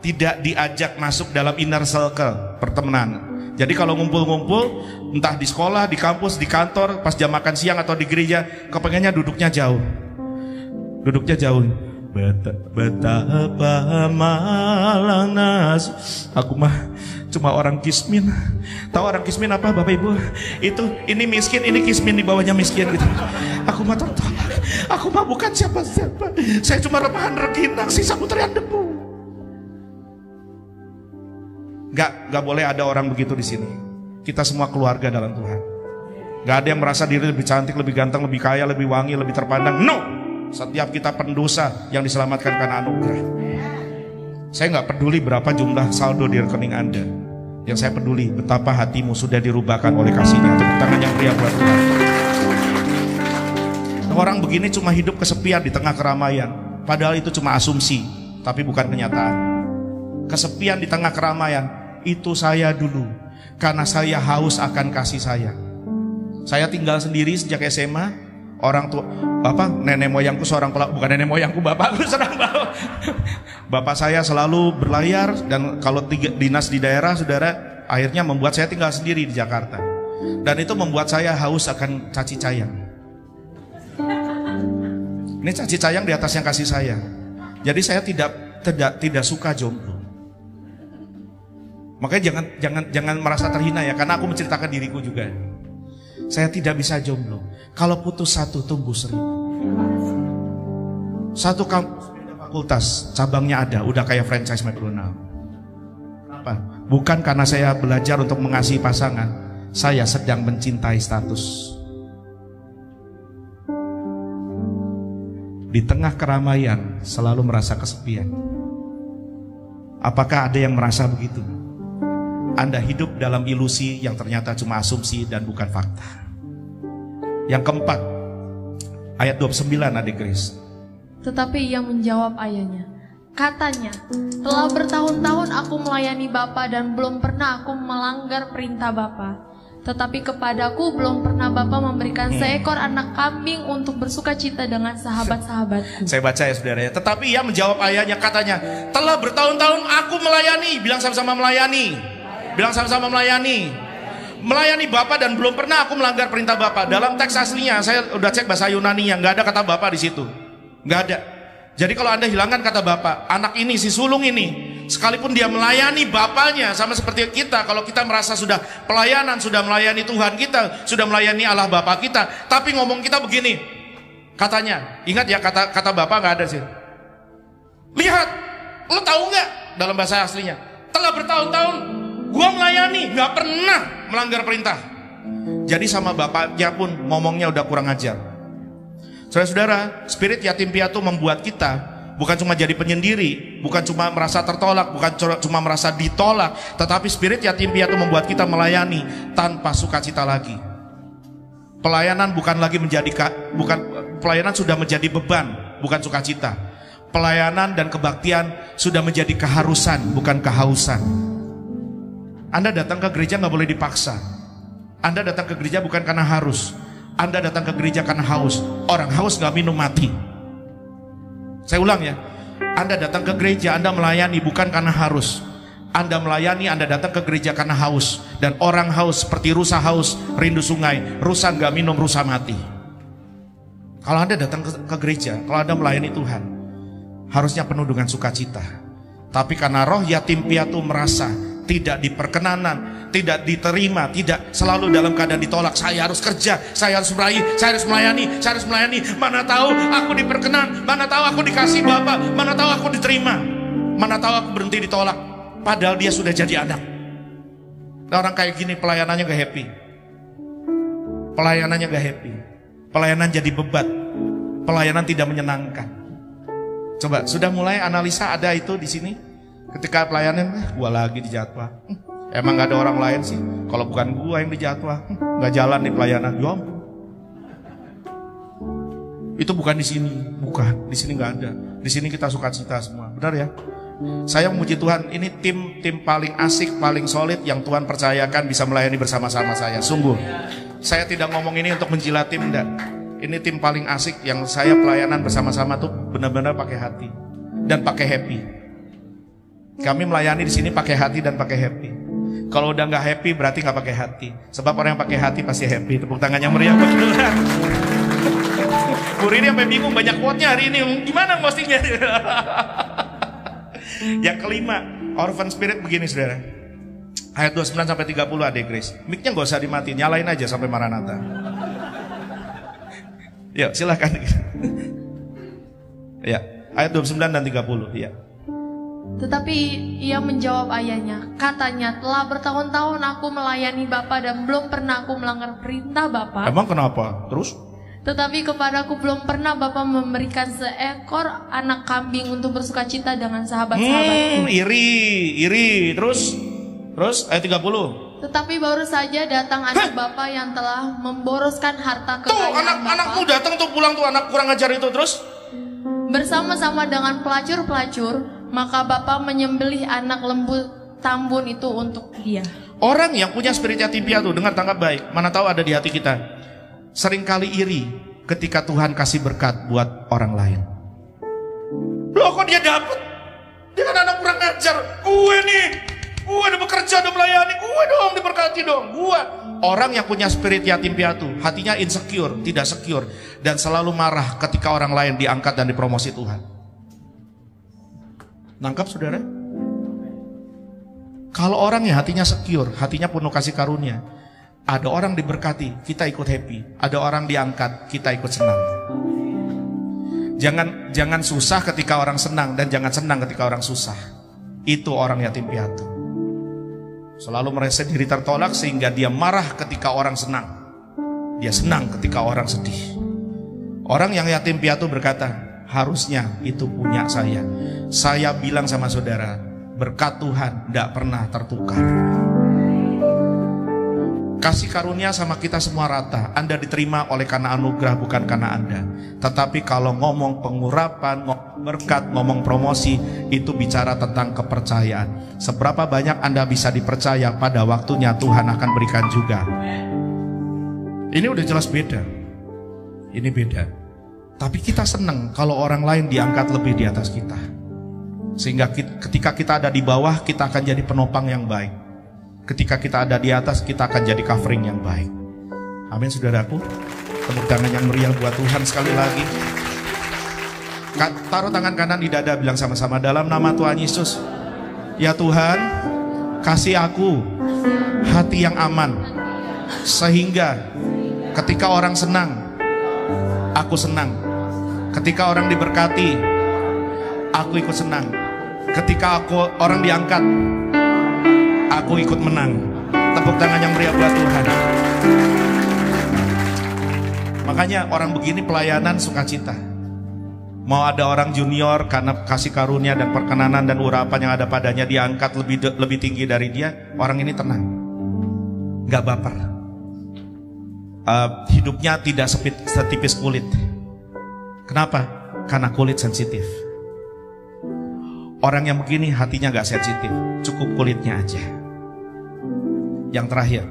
tidak diajak masuk dalam inner circle pertemanan. Jadi kalau ngumpul-ngumpul, entah di sekolah, di kampus, di kantor, pas jam makan siang atau di gereja, kepengennya duduknya jauh. Betapa malang nas. Aku mah cuma orang kismin. Tahu orang kismin apa Bapak Ibu? Ini miskin, ini kismin, di bawahnya miskin gitu. Aku mah tertolak. Aku mah bukan siapa-siapa. Saya cuma rebahan reginang, sisa putrian debu. Gak boleh ada orang begitu di sini. Kita semua keluarga dalam Tuhan. Gak ada yang merasa diri lebih cantik, lebih ganteng, lebih kaya, lebih wangi, lebih terpandang. No, setiap kita pendosa yang diselamatkan karena anugerah. Saya gak peduli berapa jumlah saldo di rekening Anda. Yang saya peduli betapa hatimu sudah dirubahkan oleh kasih-Nya. Tepuk tangan yang meriah buat Tuhan. Orang begini cuma hidup kesepian di tengah keramaian. Padahal itu cuma asumsi, tapi bukan kenyataan. Kesepian di tengah keramaian itu saya dulu, karena saya haus akan kasih saya. Saya tinggal sendiri sejak SMA. Orang tua, nenek moyangku seorang pelaut, bukan nenek moyangku, bapakku serang bawa. Bapak saya selalu berlayar, dan kalau dinas di daerah, saudara, akhirnya membuat saya tinggal sendiri di Jakarta. Dan itu membuat saya haus akan caci cayang. Ini caci cayang di atas yang kasih saya. Jadi saya tidak suka jomblo. Makanya jangan merasa terhina ya, karena aku menceritakan diriku juga. Saya tidak bisa jomblo. Kalau putus satu, tumbuh 1000. Satu kampus, fakultas, cabangnya ada, udah kayak franchise McDonald. Kenapa? Bukan karena saya belajar untuk mengasihi pasangan, saya sedang mencintai status. Di tengah keramaian selalu merasa kesepian. Apakah ada yang merasa begitu? Anda hidup dalam ilusi yang ternyata cuma asumsi dan bukan fakta. Yang keempat, ayat 29 adik Grace. Tetapi ia menjawab ayahnya, katanya, telah bertahun-tahun aku melayani Bapa dan belum pernah aku melanggar perintah Bapa. Tetapi kepadaku belum pernah Bapa memberikan seekor anak kambing untuk bersuka cita dengan sahabat-sahabatku. Saya baca ya saudara ya. Tetapi ia menjawab ayahnya, katanya, telah bertahun-tahun aku melayani. Bilang sama-sama melayani. Bilang sama-sama melayani. Melayani Bapa dan belum pernah aku melanggar perintah Bapa. Dalam teks aslinya saya udah cek bahasa Yunani yang nggak ada kata Bapa di situ. Nggak ada. Jadi kalau Anda hilangkan kata Bapa, anak ini, si sulung ini, sekalipun dia melayani bapaknya, sama seperti kita, kalau kita merasa sudah pelayanan, sudah melayani Tuhan kita, sudah melayani Allah Bapa kita, tapi ngomong kita begini, katanya, ingat ya kata Bapa nggak ada sih. Lihat, lo tahu nggak dalam bahasa aslinya? Telah bertahun-tahun gua melayani, nggak pernah melanggar perintah. Jadi sama bapaknya pun ngomongnya udah kurang ajar. Saudara-saudara, spirit yatim piatu membuat kita bukan cuma jadi penyendiri, bukan cuma merasa tertolak, bukan cuma merasa ditolak, tetapi spirit yatim piatu membuat kita melayani tanpa sukacita lagi. Pelayanan pelayanan sudah menjadi beban, bukan sukacita. Pelayanan dan kebaktian sudah menjadi keharusan, bukan kehausan. Anda datang ke gereja nggak boleh dipaksa. Anda datang ke gereja bukan karena harus. Anda datang ke gereja karena haus. Orang haus gak minum mati. Saya ulang ya. Anda datang ke gereja, Anda melayani bukan karena harus. Anda melayani, Anda datang ke gereja karena haus. Dan orang haus seperti rusa haus, rindu sungai. Rusa gak minum, rusa mati. Kalau Anda datang ke gereja, kalau Anda melayani Tuhan, harusnya penuh dengan sukacita. Tapi karena roh yatim piatu merasa tidak diperkenanan, tidak diterima, tidak, selalu dalam keadaan ditolak. Saya harus kerja, saya harus meraih, saya harus melayani, saya harus melayani. Mana tahu aku diperkenan, mana tahu aku dikasih Bapak, mana tahu aku diterima, mana tahu aku berhenti ditolak. Padahal dia sudah jadi anak. Nah, orang kayak gini pelayanannya gak happy. Pelayanannya gak happy. Pelayanan jadi beban. Pelayanan tidak menyenangkan. Coba, sudah mulai analisa ada itu di sini? Ketika pelayanan, gua lagi di jadwal. Emang gak ada orang lain sih? Kalau bukan gua yang di jadwal, gak jalan di pelayanan. Yom. Itu bukan di sini, bukan. Di sini gak ada. Di sini kita sukacita semua. Benar ya? Saya memuji Tuhan, ini tim paling asik, paling solid yang Tuhan percayakan bisa melayani bersama-sama saya. Sungguh. Saya tidak ngomong ini untuk menjilat tim, enggak. Ini tim paling asik yang saya pelayanan bersama-sama tuh benar-benar pakai hati dan pakai happy. Kami melayani di sini pakai hati dan pakai happy. Kalau udah nggak happy berarti nggak pakai hati. Sebab orang yang pakai hati pasti happy. Tepuk tangan yang meriah buat Tuhan. Ini sampai bingung banyak quote-nya hari ini. Gimana postingnya? Yang kelima, orphan spirit begini saudara. Ayat 29 sampai 30 ada Grace. Mic-nya nggak usah dimatiin, nyalain aja sampai Maranatha. Ya, silakan. Ya, ayat 29 dan 30, ya. Tetapi ia menjawab ayahnya, katanya, telah bertahun-tahun aku melayani Bapa dan belum pernah aku melanggar perintah Bapa. Emang kenapa? Terus? Tetapi kepadaku belum pernah Bapa memberikan seekor anak kambing untuk bersukacita dengan sahabat-sahabatku. Iri. Terus ayat 30. Tetapi baru saja datang anak Bapa yang telah memboroskan harta kekayaan Bapa. Anakmu datang tuh pulang tuh anak kurang ajar itu terus. Bersama-sama dengan pelacur-pelacur, maka Bapa menyembelih anak lembu tambun itu untuk dia. Orang yang punya spirit yatim piatu, dengar tangkap baik. Mana tahu ada di hati kita. Seringkali iri ketika Tuhan kasih berkat buat orang lain. Loh kok dia dapat? Dia kan anak kurang ajar. Gue udah bekerja, udah melayani, gue dong diberkati dong, gue. Orang yang punya spirit yatim piatu, hatinya insecure, tidak secure, dan selalu marah ketika orang lain diangkat dan dipromosi Tuhan. Nangkap saudara? Kalau orang yang hatinya secure, hatinya penuh kasih karunia, ada orang diberkati, kita ikut happy. Ada orang diangkat, kita ikut senang. Jangan susah ketika orang senang, dan jangan senang ketika orang susah. Itu orang yatim piatu. Selalu merasa diri tertolak sehingga dia marah ketika orang senang. Dia senang ketika orang sedih. Orang yang yatim piatu berkata, harusnya itu punya saya. Saya bilang sama saudara, berkat Tuhan tidak pernah tertukar. Kasih karunia sama kita semua rata. Anda diterima oleh karena anugerah, bukan karena Anda. Tetapi kalau ngomong pengurapan, ngomong berkat, ngomong promosi, itu bicara tentang kepercayaan. Seberapa banyak Anda bisa dipercaya, pada waktunya Tuhan akan berikan juga. Ini udah jelas beda. Ini beda. Tapi kita senang kalau orang lain diangkat lebih di atas kita. Sehingga ketika kita ada di bawah, kita akan jadi penopang yang baik. Ketika kita ada di atas, kita akan jadi covering yang baik. Amin saudaraku. Tepuk tangan yang meriah buat Tuhan sekali lagi. Taruh tangan kanan di dada, bilang sama-sama, dalam nama Tuhan Yesus. Ya Tuhan, kasih aku hati yang aman, sehingga ketika orang senang, aku senang. Ketika orang diberkati, aku ikut senang. Ketika orang diangkat, aku ikut menang. Tepuk tangan yang meriah buat Tuhan. Makanya orang begini pelayanan sukacita. Mau ada orang junior karena kasih karunia dan perkenanan dan urapan yang ada padanya diangkat lebih tinggi dari dia, orang ini tenang, nggak baper. Hidupnya tidak setipis kulit. Kenapa? Karena kulit sensitif. Orang yang begini hatinya nggak sensitif, cukup kulitnya aja. Yang terakhir,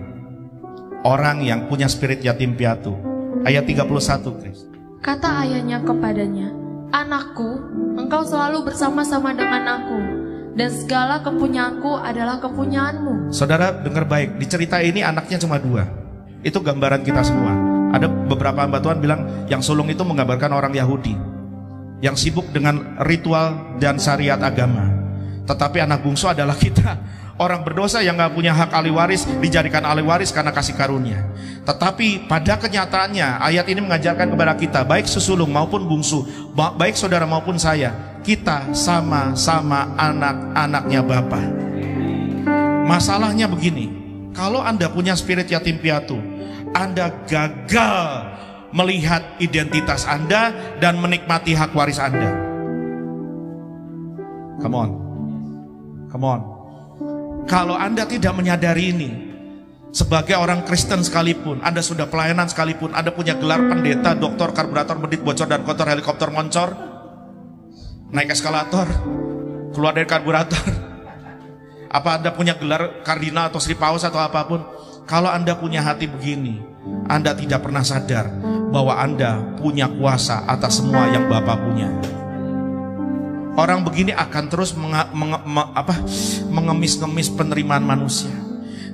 orang yang punya spirit yatim piatu. Ayat 31, Chris. Kata ayahnya kepadanya, "Anakku, engkau selalu bersama-sama dengan aku, dan segala kepunyaanku adalah kepunyaanmu." Saudara dengar baik, di cerita ini anaknya cuma 2. Itu gambaran kita semua. Ada beberapa hamba Tuhan bilang yang sulung itu menggambarkan orang Yahudi yang sibuk dengan ritual dan syariat agama. Tetapi anak bungsu adalah kita, orang berdosa yang gak punya hak ahli waris, dijadikan ahli waris karena kasih karunia. Tetapi pada kenyataannya ayat ini mengajarkan kepada kita, baik sesulung maupun bungsu, baik saudara maupun saya, kita sama-sama anak-anaknya Bapa. Masalahnya begini, kalau Anda punya spirit yatim piatu, Anda gagal melihat identitas Anda dan menikmati hak waris Anda. Come on. Kalau Anda tidak menyadari ini, sebagai orang Kristen sekalipun, Anda sudah pelayanan sekalipun, Anda punya gelar pendeta, doktor, karburator, medit, bocor dan kotor, helikopter moncor, naik eskalator, keluar dari karburator, apa Anda punya gelar kardinal atau Sri Paus atau apapun, kalau Anda punya hati begini, Anda tidak pernah sadar bahwa Anda punya kuasa atas semua yang Bapa punya. Orang begini akan terus mengemis-ngemis penerimaan manusia.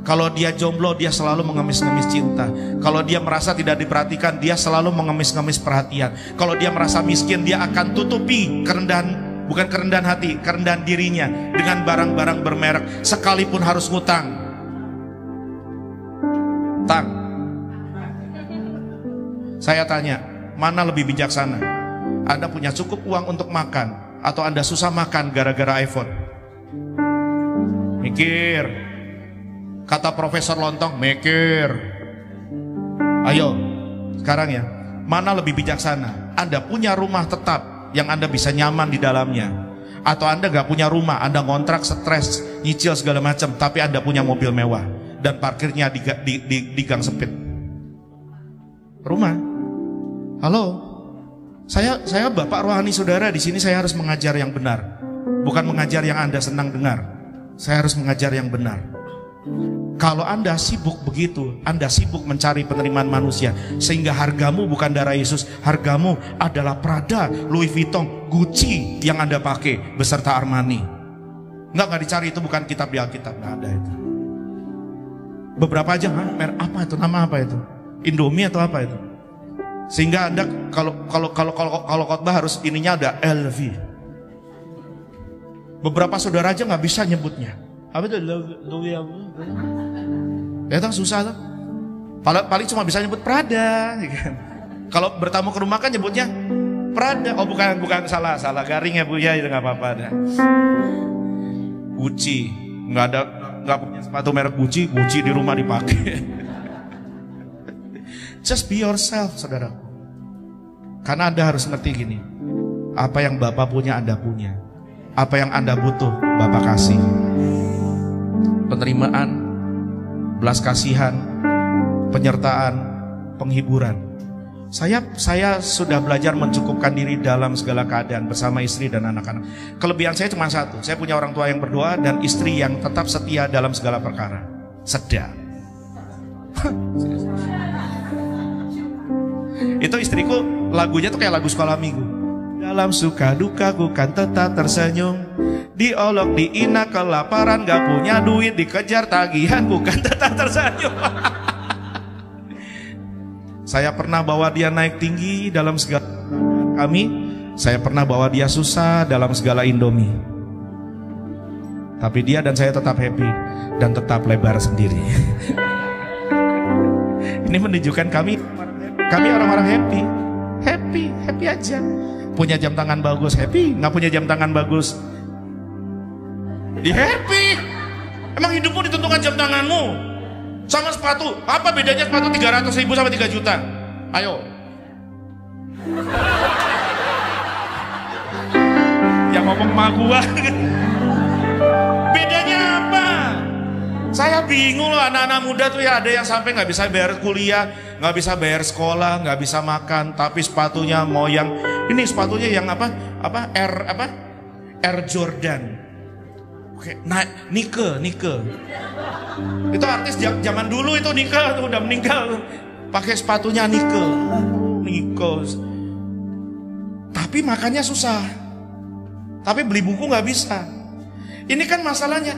Kalau dia jomblo, dia selalu mengemis-ngemis cinta. Kalau dia merasa tidak diperhatikan, dia selalu mengemis-ngemis perhatian. Kalau dia merasa miskin, dia akan tutupi kerendahan, bukan kerendahan hati, kerendahan dirinya dengan barang-barang bermerek, sekalipun harus ngutang. Saya tanya, mana lebih bijaksana? Anda punya cukup uang untuk makan, atau Anda susah makan gara-gara iPhone? Mikir. Kata Profesor Lontong, mikir. Ayo, sekarang ya, mana lebih bijaksana? Anda punya rumah tetap yang Anda bisa nyaman di dalamnya, atau Anda gak punya rumah, Anda ngontrak, stres, nyicil segala macam, tapi Anda punya mobil mewah dan parkirnya di gang sempit? Rumah. Halo, saya Bapak rohani saudara di sini. Saya harus mengajar yang benar, bukan mengajar yang Anda senang dengar. Saya harus mengajar yang benar. Kalau Anda sibuk begitu, Anda sibuk mencari penerimaan manusia, sehingga hargamu bukan darah Yesus, hargamu adalah Prada, Louis Vuitton, Gucci yang Anda pakai beserta Armani. Nggak dicari, itu bukan kitab di Alkitab, nggak ada itu. Beberapa aja, apa itu? Nama apa itu? Indomie atau apa itu? Sehingga Anda kalau khotbah harus ininya ada LV. Beberapa saudara aja nggak bisa nyebutnya. Apa itu? Itu susah tuh. Paling cuma bisa nyebut Prada. Kalau bertamu ke rumah kan nyebutnya Prada. Oh bukan salah garing ya Bu ya, itu nggak apa-apa. Gucci, nggak punya sepatu merek Gucci di rumah dipakai. Just be yourself, saudara. Karena Anda harus ngerti gini, apa yang Bapak punya Anda punya, apa yang Anda butuh Bapak kasih. Penerimaan, belas kasihan, penyertaan, penghiburan. Saya sudah belajar mencukupkan diri dalam segala keadaan bersama istri dan anak-anak. Kelebihan saya cuma satu, saya punya orang tua yang berdoa dan istri yang tetap setia dalam segala perkara. Sedap. Itu istriku lagunya tuh kayak lagu sekolah minggu. Dalam suka duka ku kan tetap tersenyum, diolok diina kelaparan, gak punya duit dikejar tagihan, bukan tetap tersenyum. Saya pernah bawa dia naik tinggi dalam segala kami. Saya pernah bawa dia susah dalam segala Indomie. Tapi dia dan saya tetap happy dan tetap lebar sendiri. Ini menunjukkan kami orang-orang happy aja. Punya jam tangan bagus happy, nggak punya jam tangan bagus di happy. Emang hidupmu ditentukan jam tanganmu sama sepatu? Apa bedanya sepatu 300.000 sama 3 juta? Ayo. Yang ngomong emak gua. Bedanya apa? Saya bingung loh, anak-anak muda tuh ya, ada yang sampai nggak bisa bayar kuliah, nggak bisa bayar sekolah, nggak bisa makan, tapi sepatunya mau yang ini, sepatunya yang Air Jordan. Oke, nah, Nike. Itu artis zaman dulu itu Nike tuh udah meninggal. Pakai sepatunya Nike. Tapi makannya susah. Tapi beli buku nggak bisa. Ini kan masalahnya.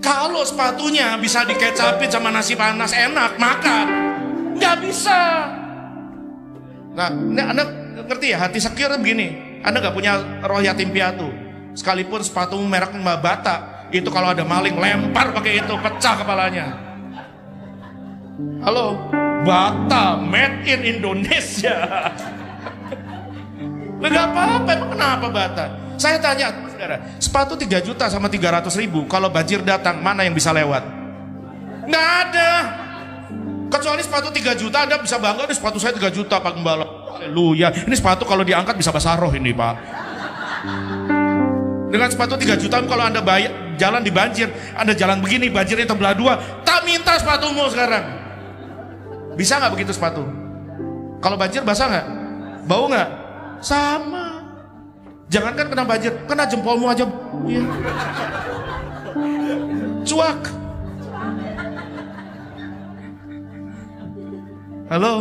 Kalau sepatunya bisa dikecapin sama nasi panas enak makan, nggak bisa. Nah, Anda ngerti ya, hati sekir begini. Anda nggak punya roh yatim piatu. Sekalipun sepatu merek Bata, itu kalau ada maling lempar pakai itu, pecah kepalanya. Halo, Bata made in Indonesia. Nggak apa-apa, emang kenapa Bata? Saya tanya, saudara, sepatu 3 juta sama 300 ribu, kalau banjir datang, mana yang bisa lewat? Nggak ada. Kecuali sepatu 3 juta, Anda bisa bangga, sepatu saya 3 juta Pak Gembala. Haleluya, ini sepatu kalau diangkat bisa basah roh ini Pak. Dengan sepatu 3 juta, kalau Anda jalan di banjir, Anda jalan begini, banjirnya terbelah 2, tak minta sepatumu sekarang. Bisa nggak begitu sepatu? Kalau banjir basah nggak? Bau nggak? Sama. Jangankan kena banjir, kena jempolmu aja. Ya. Cuak. Halo,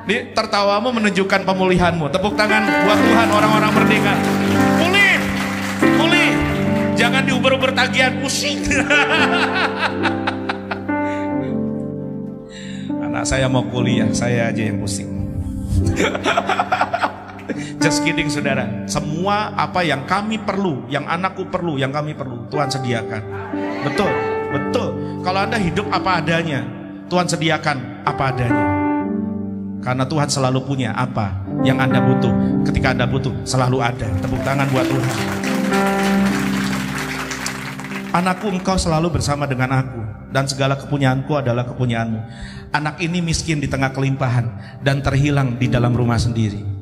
ini tertawamu menunjukkan pemulihanmu. Tepuk tangan buat Tuhan, orang-orang merdeka. Pulih. Jangan diuber-uber tagihan, pusing. Anak saya mau kuliah, saya aja yang pusing. Just kidding saudara. Semua apa yang kami perlu, yang anakku perlu, yang kami perlu, Tuhan sediakan. Betul. Kalau Anda hidup apa adanya, Tuhan sediakan apa adanya. Karena Tuhan selalu punya apa yang Anda butuh. Ketika Anda butuh, selalu ada. Tepuk tangan buat Tuhan. Anakku, engkau selalu bersama dengan aku, dan segala kepunyaanku adalah kepunyaanmu. Anak ini miskin di tengah kelimpahan dan terhilang di dalam rumah sendiri.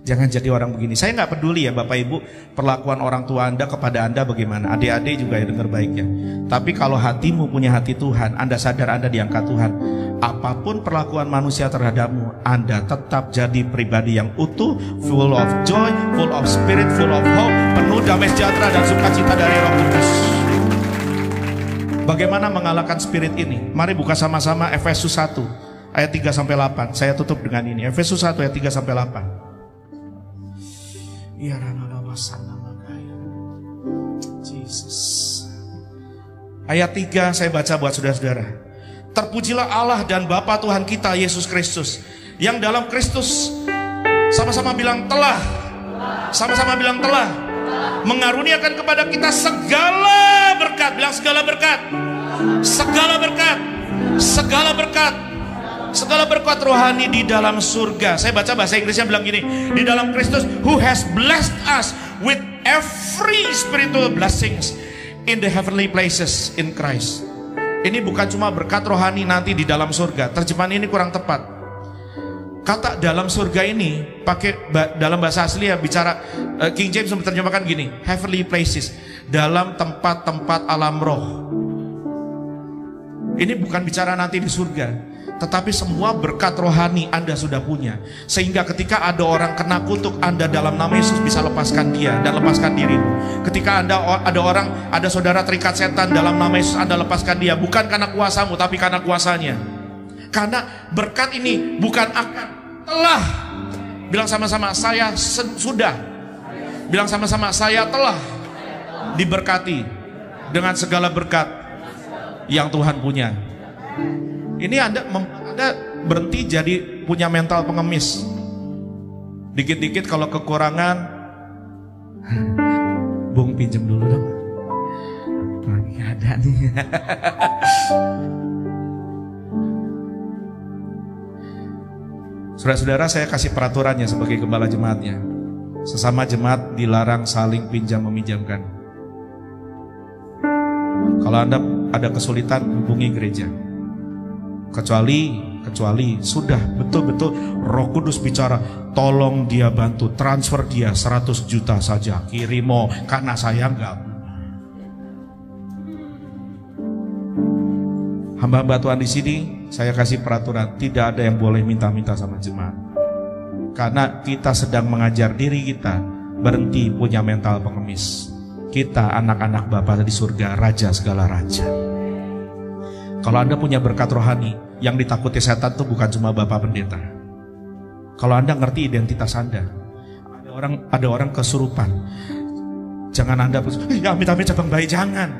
Jangan jadi orang begini. Saya nggak peduli ya Bapak Ibu, perlakuan orang tua Anda kepada Anda bagaimana. Adik-adik juga ya dengar baiknya. Tapi kalau hatimu punya hati Tuhan, Anda sadar Anda diangkat Tuhan, apapun perlakuan manusia terhadapmu, Anda tetap jadi pribadi yang utuh, full of joy, full of spirit, full of hope, penuh damai sejahtera dan sukacita dari Roh Kudus. Bagaimana mengalahkan spirit ini? Mari buka sama-sama Efesus 1 ayat 3-8. Saya tutup dengan ini. Efesus 1 ayat 3-8. Ya Jesus. Ayat 3 saya baca buat saudara-saudara. Terpujilah Allah dan Bapa Tuhan kita Yesus Kristus, yang dalam Kristus sama-sama bilang telah, sama-sama bilang telah, mengaruniakan kepada kita segala berkat. Bilang segala berkat, segala berkat, segala berkat, segala berkat rohani di dalam surga. Saya baca bahasa Inggrisnya bilang gini, di dalam Kristus, who has blessed us with every spiritual blessings in the heavenly places in Christ. Ini bukan cuma berkat rohani nanti di dalam surga. Terjemahan ini kurang tepat. Kata dalam surga ini pakai dalam bahasa asli ya, bicara King James menerjemahkan gini, heavenly places, dalam tempat-tempat alam roh. Ini bukan bicara nanti di surga, tetapi semua berkat rohani Anda sudah punya. Sehingga ketika ada orang kena kutuk, Anda dalam nama Yesus bisa lepaskan dia dan lepaskan dirimu. Ketika ada saudara terikat setan, dalam nama Yesus Anda lepaskan dia. Bukan karena kuasamu, tapi karena kuasanya. Karena berkat ini bukan akan, telah. Bilang sama-sama, saya sudah. Bilang sama-sama, saya telah diberkati dengan segala berkat yang Tuhan punya. Ini Anda berhenti jadi punya mental pengemis. Dikit-dikit kalau kekurangan, Bung pinjem dulu dong, lagi ada nih. Saudara-saudara, saya kasih peraturannya sebagai gembala jemaatnya. Sesama jemaat dilarang saling pinjam meminjamkan. Kalau Anda ada kesulitan, hubungi gereja. Kecuali sudah betul-betul Roh Kudus bicara, tolong dia bantu, transfer dia 100 juta saja, kirimo, karena saya enggak. Hamba-hamba Tuhan di sini, saya kasih peraturan, tidak ada yang boleh minta-minta sama jemaat. Karena kita sedang mengajar diri kita berhenti punya mental pengemis. Kita anak-anak Bapa di surga, Raja segala raja. Kalau Anda punya berkat rohani, yang ditakuti setan itu bukan cuma Bapak Pendeta. Kalau Anda ngerti identitas Anda, ada orang kesurupan, jangan Anda ya amit-amit cabang bayi, jangan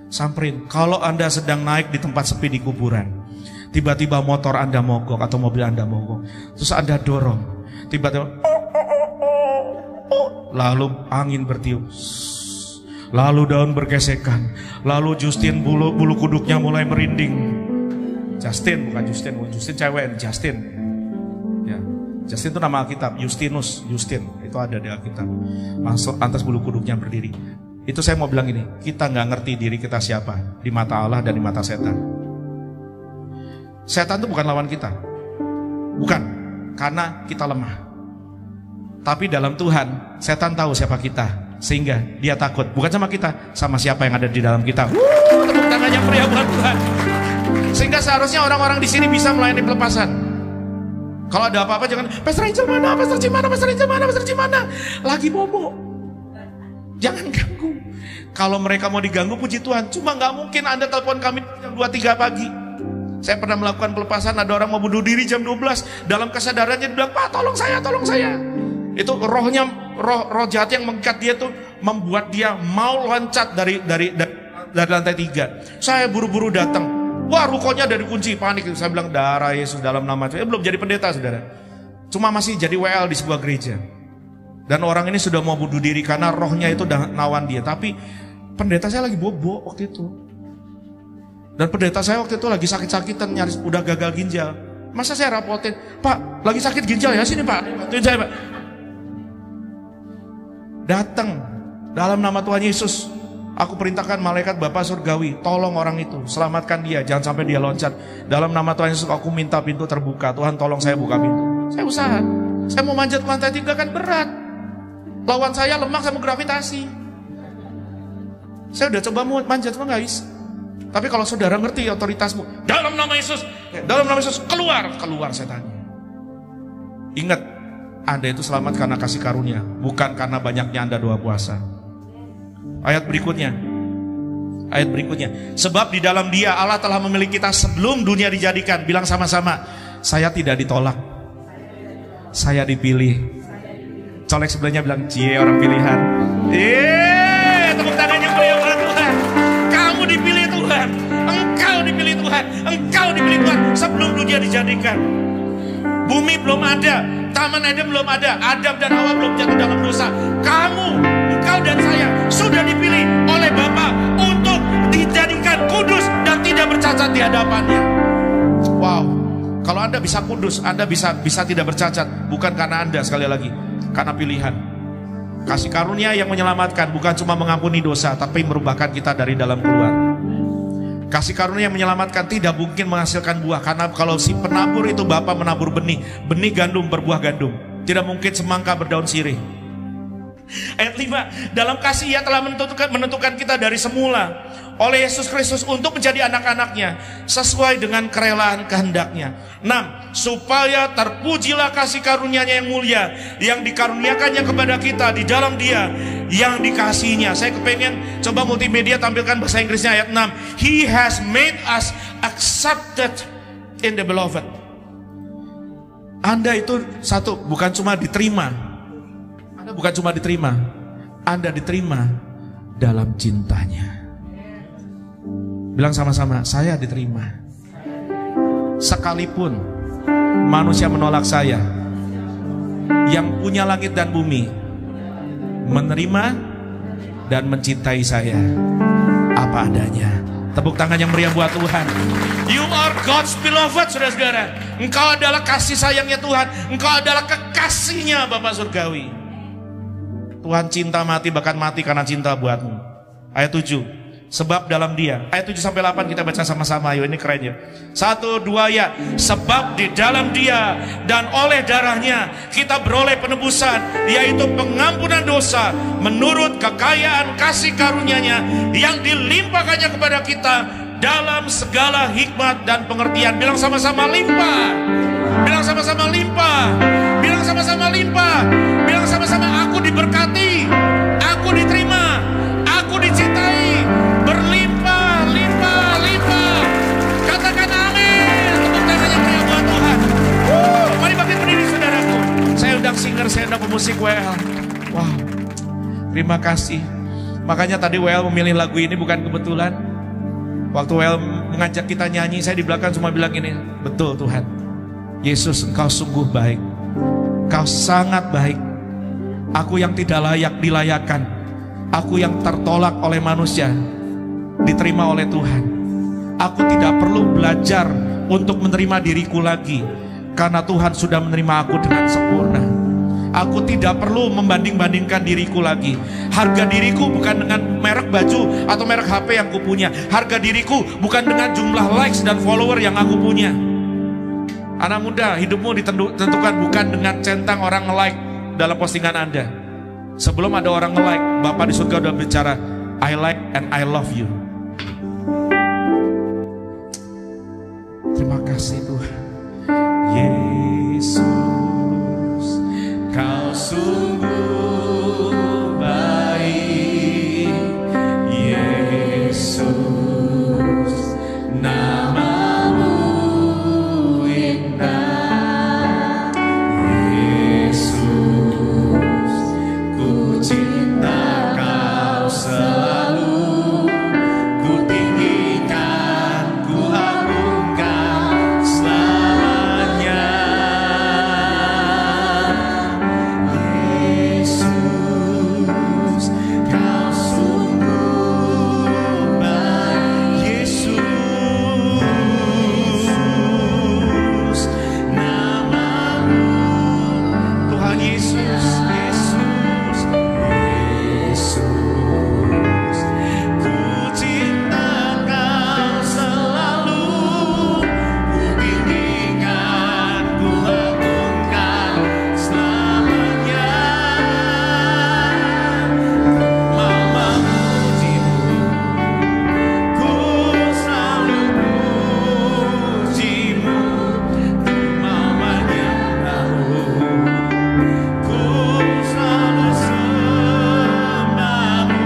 samperin. Kalau Anda sedang naik di tempat sepi di kuburan, tiba-tiba motor Anda mogok atau mobil Anda mogok, terus Anda dorong, tiba-tiba lalu angin bertiup, lalu daun bergesekan, lalu Justin bulu kuduknya mulai merinding. Justin, bukan Justin cewek, Justin. Ya, Justin itu nama Alkitab, Justinus, Justin, itu ada di Alkitab. Langsung lantas bulu kuduknya berdiri. Itu saya mau bilang ini, kita nggak ngerti diri kita siapa di mata Allah dan di mata setan. Setan itu bukan lawan kita, bukan, karena kita lemah. Tapi dalam Tuhan, setan tahu siapa kita, sehingga dia takut, bukan sama kita, sama siapa yang ada di dalam kita. Tepuk tangannya pria buat Tuhan. Sehingga seharusnya orang-orang di sini bisa melayani pelepasan. Kalau ada apa-apa jangan, Pastor Angel mana, Pastor Cimana, Pastor Angel mana, Pastor Cimana, lagi bobo. Jangan ganggu. Kalau mereka mau diganggu, puji Tuhan. Cuma nggak mungkin Anda telepon kami jam 2-3 pagi. Saya pernah melakukan pelepasan, ada orang mau bunuh diri jam 12. Dalam kesadarannya dia bilang, Pak tolong saya, tolong saya. Itu rohnya, roh jahat yang mengikat dia tuh membuat dia mau loncat dari lantai 3. Saya buru-buru datang. Wah, rukonya ada dikunci, panik. Saya bilang, darah Yesus dalam nama Tuhan. Belum jadi pendeta, saudara. Cuma masih jadi WL di sebuah gereja. Dan orang ini sudah mau bunuh diri karena rohnya itu udah nawan dia. Tapi pendeta saya lagi bobo waktu itu. Dan pendeta saya waktu itu lagi sakit-sakitan, nyaris udah gagal ginjal. Masa saya rapotin, Pak, lagi sakit ginjal ya, sini Pak, bantuin saya Pak. Datang dalam nama Tuhan Yesus. Aku perintahkan malaikat Bapa Surgawi, tolong orang itu, selamatkan dia, jangan sampai dia loncat. Dalam nama Tuhan Yesus aku minta pintu terbuka. Tuhan tolong saya buka pintu. Saya usaha. Saya mau manjat ke lantai 3 kan berat. Lawan saya lemah sama gravitasi. Saya udah coba manjat cuma gak bisa. Tapi kalau saudara ngerti otoritasmu, dalam nama Yesus, keluar setannya. Ingat, Anda itu selamat karena kasih karunia, bukan karena banyaknya Anda doa puasa. Ayat berikutnya. Sebab di dalam Dia Allah telah memilih kita sebelum dunia dijadikan. Bilang sama-sama, saya tidak ditolak, saya dipilih. Colek sebelahnya bilang, cie orang pilihan. Tepuk tangannya beliau Tuhan. Kamu dipilih Tuhan. Engkau dipilih Tuhan. Engkau dipilih Tuhan sebelum dunia dijadikan. Bumi belum ada, Taman Eden belum ada, Adam dan Hawa belum jatuh dalam dosa. Kamu, engkau dan saya sudah dipilih oleh Bapa untuk dijadikan kudus dan tidak bercacat di hadapannya. Wow, kalau Anda bisa kudus, Anda bisa tidak bercacat, bukan karena Anda, sekali lagi, karena pilihan. Kasih karunia yang menyelamatkan, bukan cuma mengampuni dosa, tapi merubahkan kita dari dalam keluar. Kasih karunia yang menyelamatkan tidak mungkin menghasilkan buah, karena kalau si penabur itu Bapa menabur benih gandum berbuah gandum. Tidak mungkin semangka berdaun sirih. Ayat 5, dalam kasih Ia telah menentukan kita dari semula oleh Yesus Kristus untuk menjadi anak-anaknya sesuai dengan kerelaan kehendaknya. 6, supaya terpujilah kasih karunia-Nya yang mulia yang dikaruniakannya kepada kita di dalam Dia yang dikasihinya. Saya kepengen coba multimedia tampilkan bahasa Inggrisnya ayat 6. He has made us accepted in the beloved. Anda itu satu, bukan cuma diterima. Anda bukan cuma diterima, Anda diterima dalam cintanya. Bilang sama-sama, saya diterima. Sekalipun manusia menolak saya, yang punya langit dan bumi menerima dan mencintai saya apa adanya. Tepuk tangan yang meriah buat Tuhan. You are God's beloved, saudara-saudara. Engkau adalah kasih sayangnya Tuhan. Engkau adalah kekasihnya Bapa Surgawi. Tuhan cinta mati, bahkan mati karena cinta buatmu. Ayat 7. Sebab dalam Dia, ayat 7-8 kita baca sama-sama. Ayo, ini keren ya. 1, 2 ya. Sebab di dalam Dia dan oleh darahnya kita beroleh penebusan, yaitu pengampunan dosa menurut kekayaan kasih karunia-Nya yang dilimpahkannya kepada kita dalam segala hikmat dan pengertian. Bilang sama-sama limpah. Bilang sama-sama limpah. Bilang sama-sama limpah. Bilang sama-sama aku diberkati, aku diterima, aku dicintai, berlimpah, limpah, limpah. Katakan amin. Tepuk tangannya meriah buat Tuhan. Mari bangkit berdiri saudaraku. Saya undang singer, saya undang pemusik WL. Wow, terima kasih. Makanya tadi WL memilih lagu ini bukan kebetulan. Waktu WL mengajak kita nyanyi, saya di belakang cuma bilang ini, betul Tuhan, Yesus engkau sungguh baik, engkau sangat baik. Aku yang tidak layak dilayakkan, aku yang tertolak oleh manusia, diterima oleh Tuhan. Aku tidak perlu belajar untuk menerima diriku lagi, karena Tuhan sudah menerima aku dengan sempurna. Aku tidak perlu membanding-bandingkan diriku lagi. Harga diriku bukan dengan merek baju atau merek HP yang kupunya. Harga diriku bukan dengan jumlah likes dan follower yang aku punya. Anak muda, hidupmu ditentukan bukan dengan centang orang nge-like dalam postingan Anda. Sebelum ada orang nge-like, Bapa di surga udah bicara, I like and I love you. Terima kasih Tuhan. Yesus, Kau sungguh baik. Yesus, nama-Mu indah. Yesus, ku cinta Kau selalu, ku tinggikan, ku agungkan selamanya. Yesus, Kau sungguh baik. Yesus, nama-Mu, Tuhan Yesus, Yesus, Yesus, ku cinta Kau selalu, ku tinggikan, ku agungkan selamanya. Mau memujimu, ku selalu pujimu, ku mau menyembahmu, ku selalu sembahmu.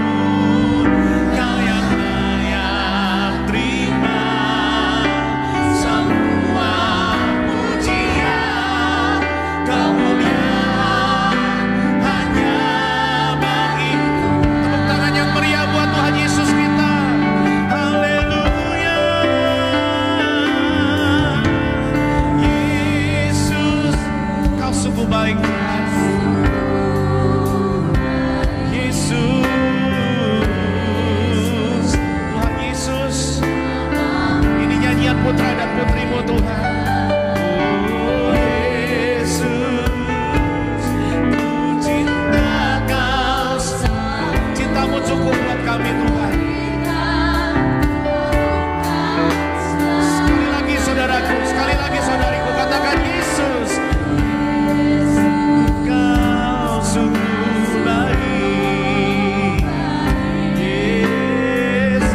Kau yang layak terima semua pujian, kemuliaan hanya bagimu. Tepuk tangan yang meriah buat Tuhan Yesus kita. Haleluya. Yesus, Kau sungguh baik Tuhan. Yesus, Tuhan Yesus, ini nyanyian putra dan putrimu Tuhan. Oh Yesus, ku cinta Kau, cintamu cukup buat kami Tuhan. Sekali lagi saudaraku, sekali lagi saudariku, katakan Yesus, Kau sungguh baik. Yesus,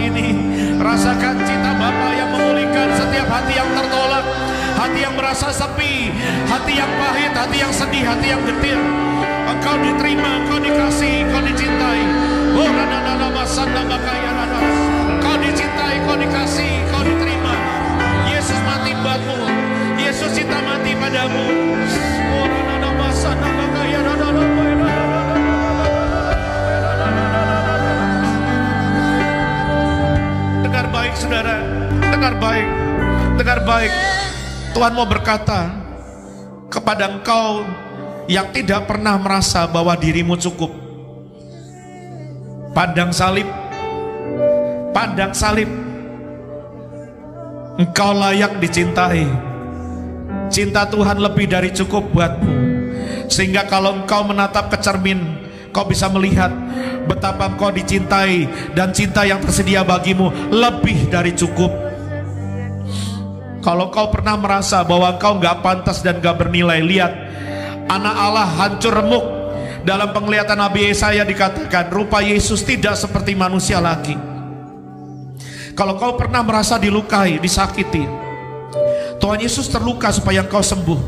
ini. Rasakan cinta Bapa yang memulihkan setiap hati yang tertolak, hati yang merasa sepi, hati yang pahit, hati yang sedih, hati yang getir. Engkau diterima, engkau dikasih, engkau dicintai. Engkau dicintai, engkau dikasih, engkau diterima. Yesus mati buatmu, Yesus cinta mati padamu. Dengar baik saudara, dengar baik, dengar baik. Tuhan mau berkata kepada engkau yang tidak pernah merasa bahwa dirimu cukup. Pandang salib, pandang salib. Engkau layak dicintai. Cinta Tuhan lebih dari cukup buatmu. Sehingga kalau engkau menatap ke cermin, kau bisa melihat betapa engkau dicintai, dan cinta yang tersedia bagimu lebih dari cukup. Kalau kau pernah merasa bahwa engkau gak pantas dan gak bernilai, lihat anak Allah hancur remuk. Dalam penglihatan Nabi Yesaya dikatakan rupa Yesus tidak seperti manusia lagi. Kalau kau pernah merasa dilukai, disakiti, Tuhan Yesus terluka supaya engkau sembuh.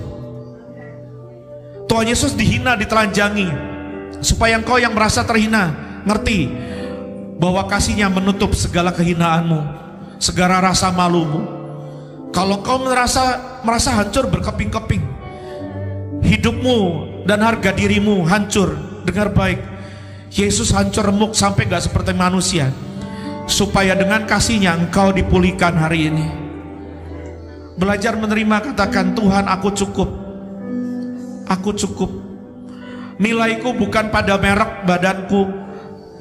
Tuhan Yesus dihina, ditelanjangi, supaya engkau yang merasa terhina ngerti bahwa kasih-Nya menutup segala kehinaanmu, segala rasa malumu. Kalau kau merasa hancur berkeping-keping, hidupmu dan harga dirimu hancur, dengar baik, Yesus hancur remuk sampai gak seperti manusia, supaya dengan kasih-Nya engkau dipulihkan hari ini. Belajar menerima, katakan, Tuhan aku cukup. Aku cukup. Nilaiku bukan pada merek badanku,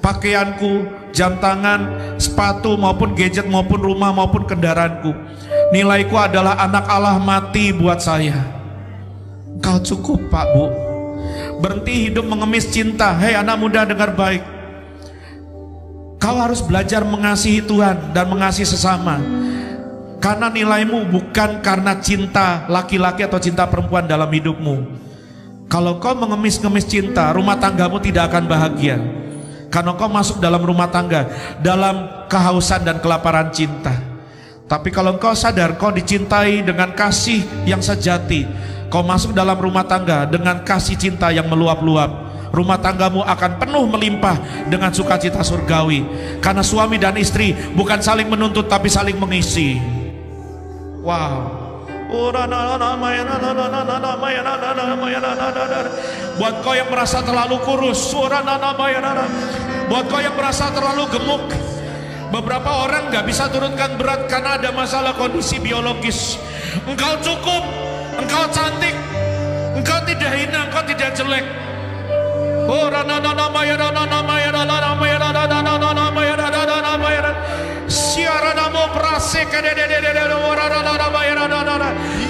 pakaianku, jam tangan, sepatu maupun gadget maupun rumah maupun kendaraanku. Nilaiku adalah anak Allah mati buat saya. Kau cukup Pak Bu. Berhenti hidup mengemis cinta. Hei anak muda, dengar baik. Kau harus belajar mengasihi Tuhan dan mengasihi sesama. Karena nilaimu bukan karena cinta laki-laki atau cinta perempuan dalam hidupmu. Kalau kau mengemis-ngemis cinta, rumah tanggamu tidak akan bahagia. Karena kau masuk dalam rumah tangga dalam kehausan dan kelaparan cinta. Tapi kalau kau sadar kau dicintai dengan kasih yang sejati, kau masuk dalam rumah tangga dengan kasih cinta yang meluap-luap, rumah tanggamu akan penuh melimpah dengan sukacita surgawi. Karena suami dan istri bukan saling menuntut tapi saling mengisi. Wow. Buat kau yang merasa terlalu kurus, buat kau yang merasa terlalu gemuk, beberapa orang gak bisa turunkan berat karena ada masalah kondisi biologis. Engkau cukup, engkau cantik, engkau tidak hina, engkau tidak jelek.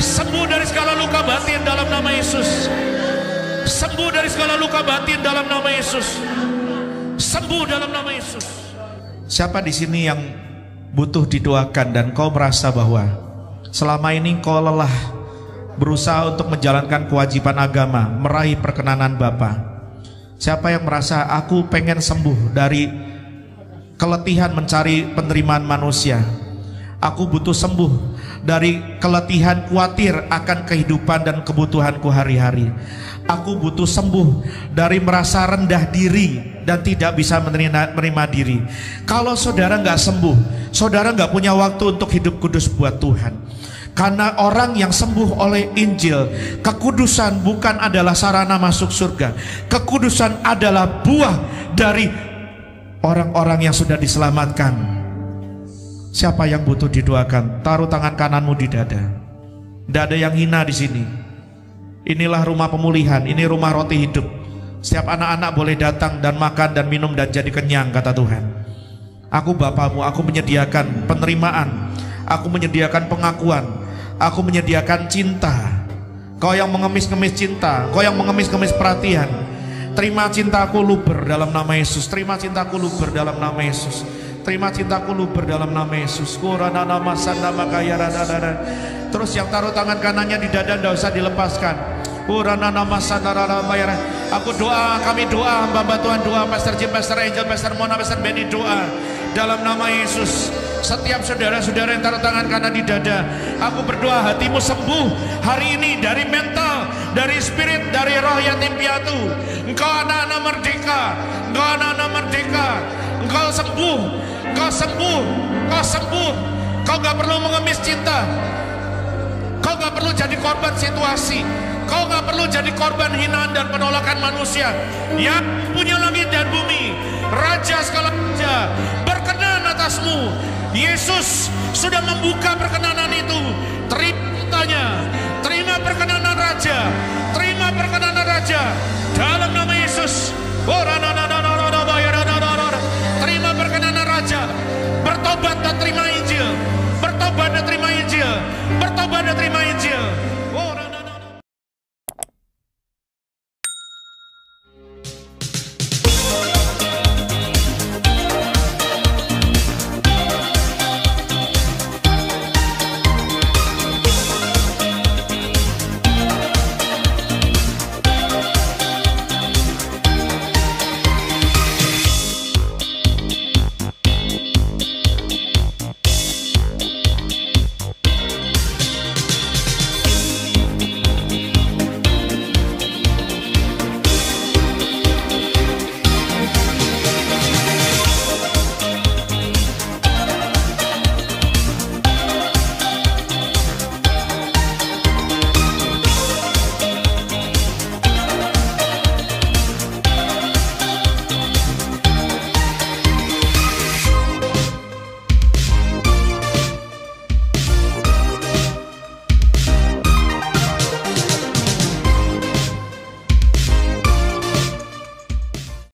Sembuh dari segala luka batin dalam nama Yesus. Sembuh dari segala luka batin dalam nama Yesus. Sembuh dalam nama Yesus. Siapa di sini yang butuh didoakan dan kau merasa bahwa selama ini kau lelah berusaha untuk menjalankan kewajiban agama, meraih perkenanan Bapa? Siapa yang merasa aku pengen sembuh dari keletihan mencari penerimaan manusia? Aku butuh sembuh dari keletihan khawatir akan kehidupan dan kebutuhanku hari-hari. Aku butuh sembuh dari merasa rendah diri dan tidak bisa menerima diri. Kalau saudara nggak sembuh, saudara nggak punya waktu untuk hidup kudus buat Tuhan. Karena orang yang sembuh oleh Injil, kekudusan bukan adalah sarana masuk surga. Kekudusan adalah buah dari orang-orang yang sudah diselamatkan. Siapa yang butuh didoakan? Taruh tangan kananmu di dada. Tidak ada yang hina di sini. Inilah rumah pemulihan, ini rumah roti hidup. Setiap anak-anak boleh datang dan makan dan minum dan jadi kenyang, kata Tuhan. Aku Bapamu, aku menyediakan penerimaan, aku menyediakan pengakuan, aku menyediakan cinta. Kau yang mengemis-ngemis cinta, kau yang mengemis-ngemis perhatian, terima cintaku luber dalam nama Yesus. Terima cintaku luber dalam nama Yesus. Terima cintaku luber dalam nama Yesus. Terus yang taruh tangan kanannya di dada tidak usah dilepaskan. Aku doa, kami doa, hamba Tuhan doa, Pastor Jim, Pastor Angel, Pastor Mona, Pastor Benny doa. dalam nama Yesus. Setiap saudara-saudara yang taruh tangan kanan di dada, aku berdoa hatimu sembuh hari ini dari mental, dari spirit, dari roh yatim piatu. Engkau anak-anak merdeka, engkau anak-anak merdeka, engkau sembuh, engkau sembuh, engkau sembuh. Kau gak perlu mengemis cinta, kau gak perlu jadi korban situasi, kau gak perlu jadi korban hinaan dan penolakan manusia. Yang punya langit dan bumi, Raja segala raja, berkenan atasmu. Yesus sudah membuka perkenanan itu. Terima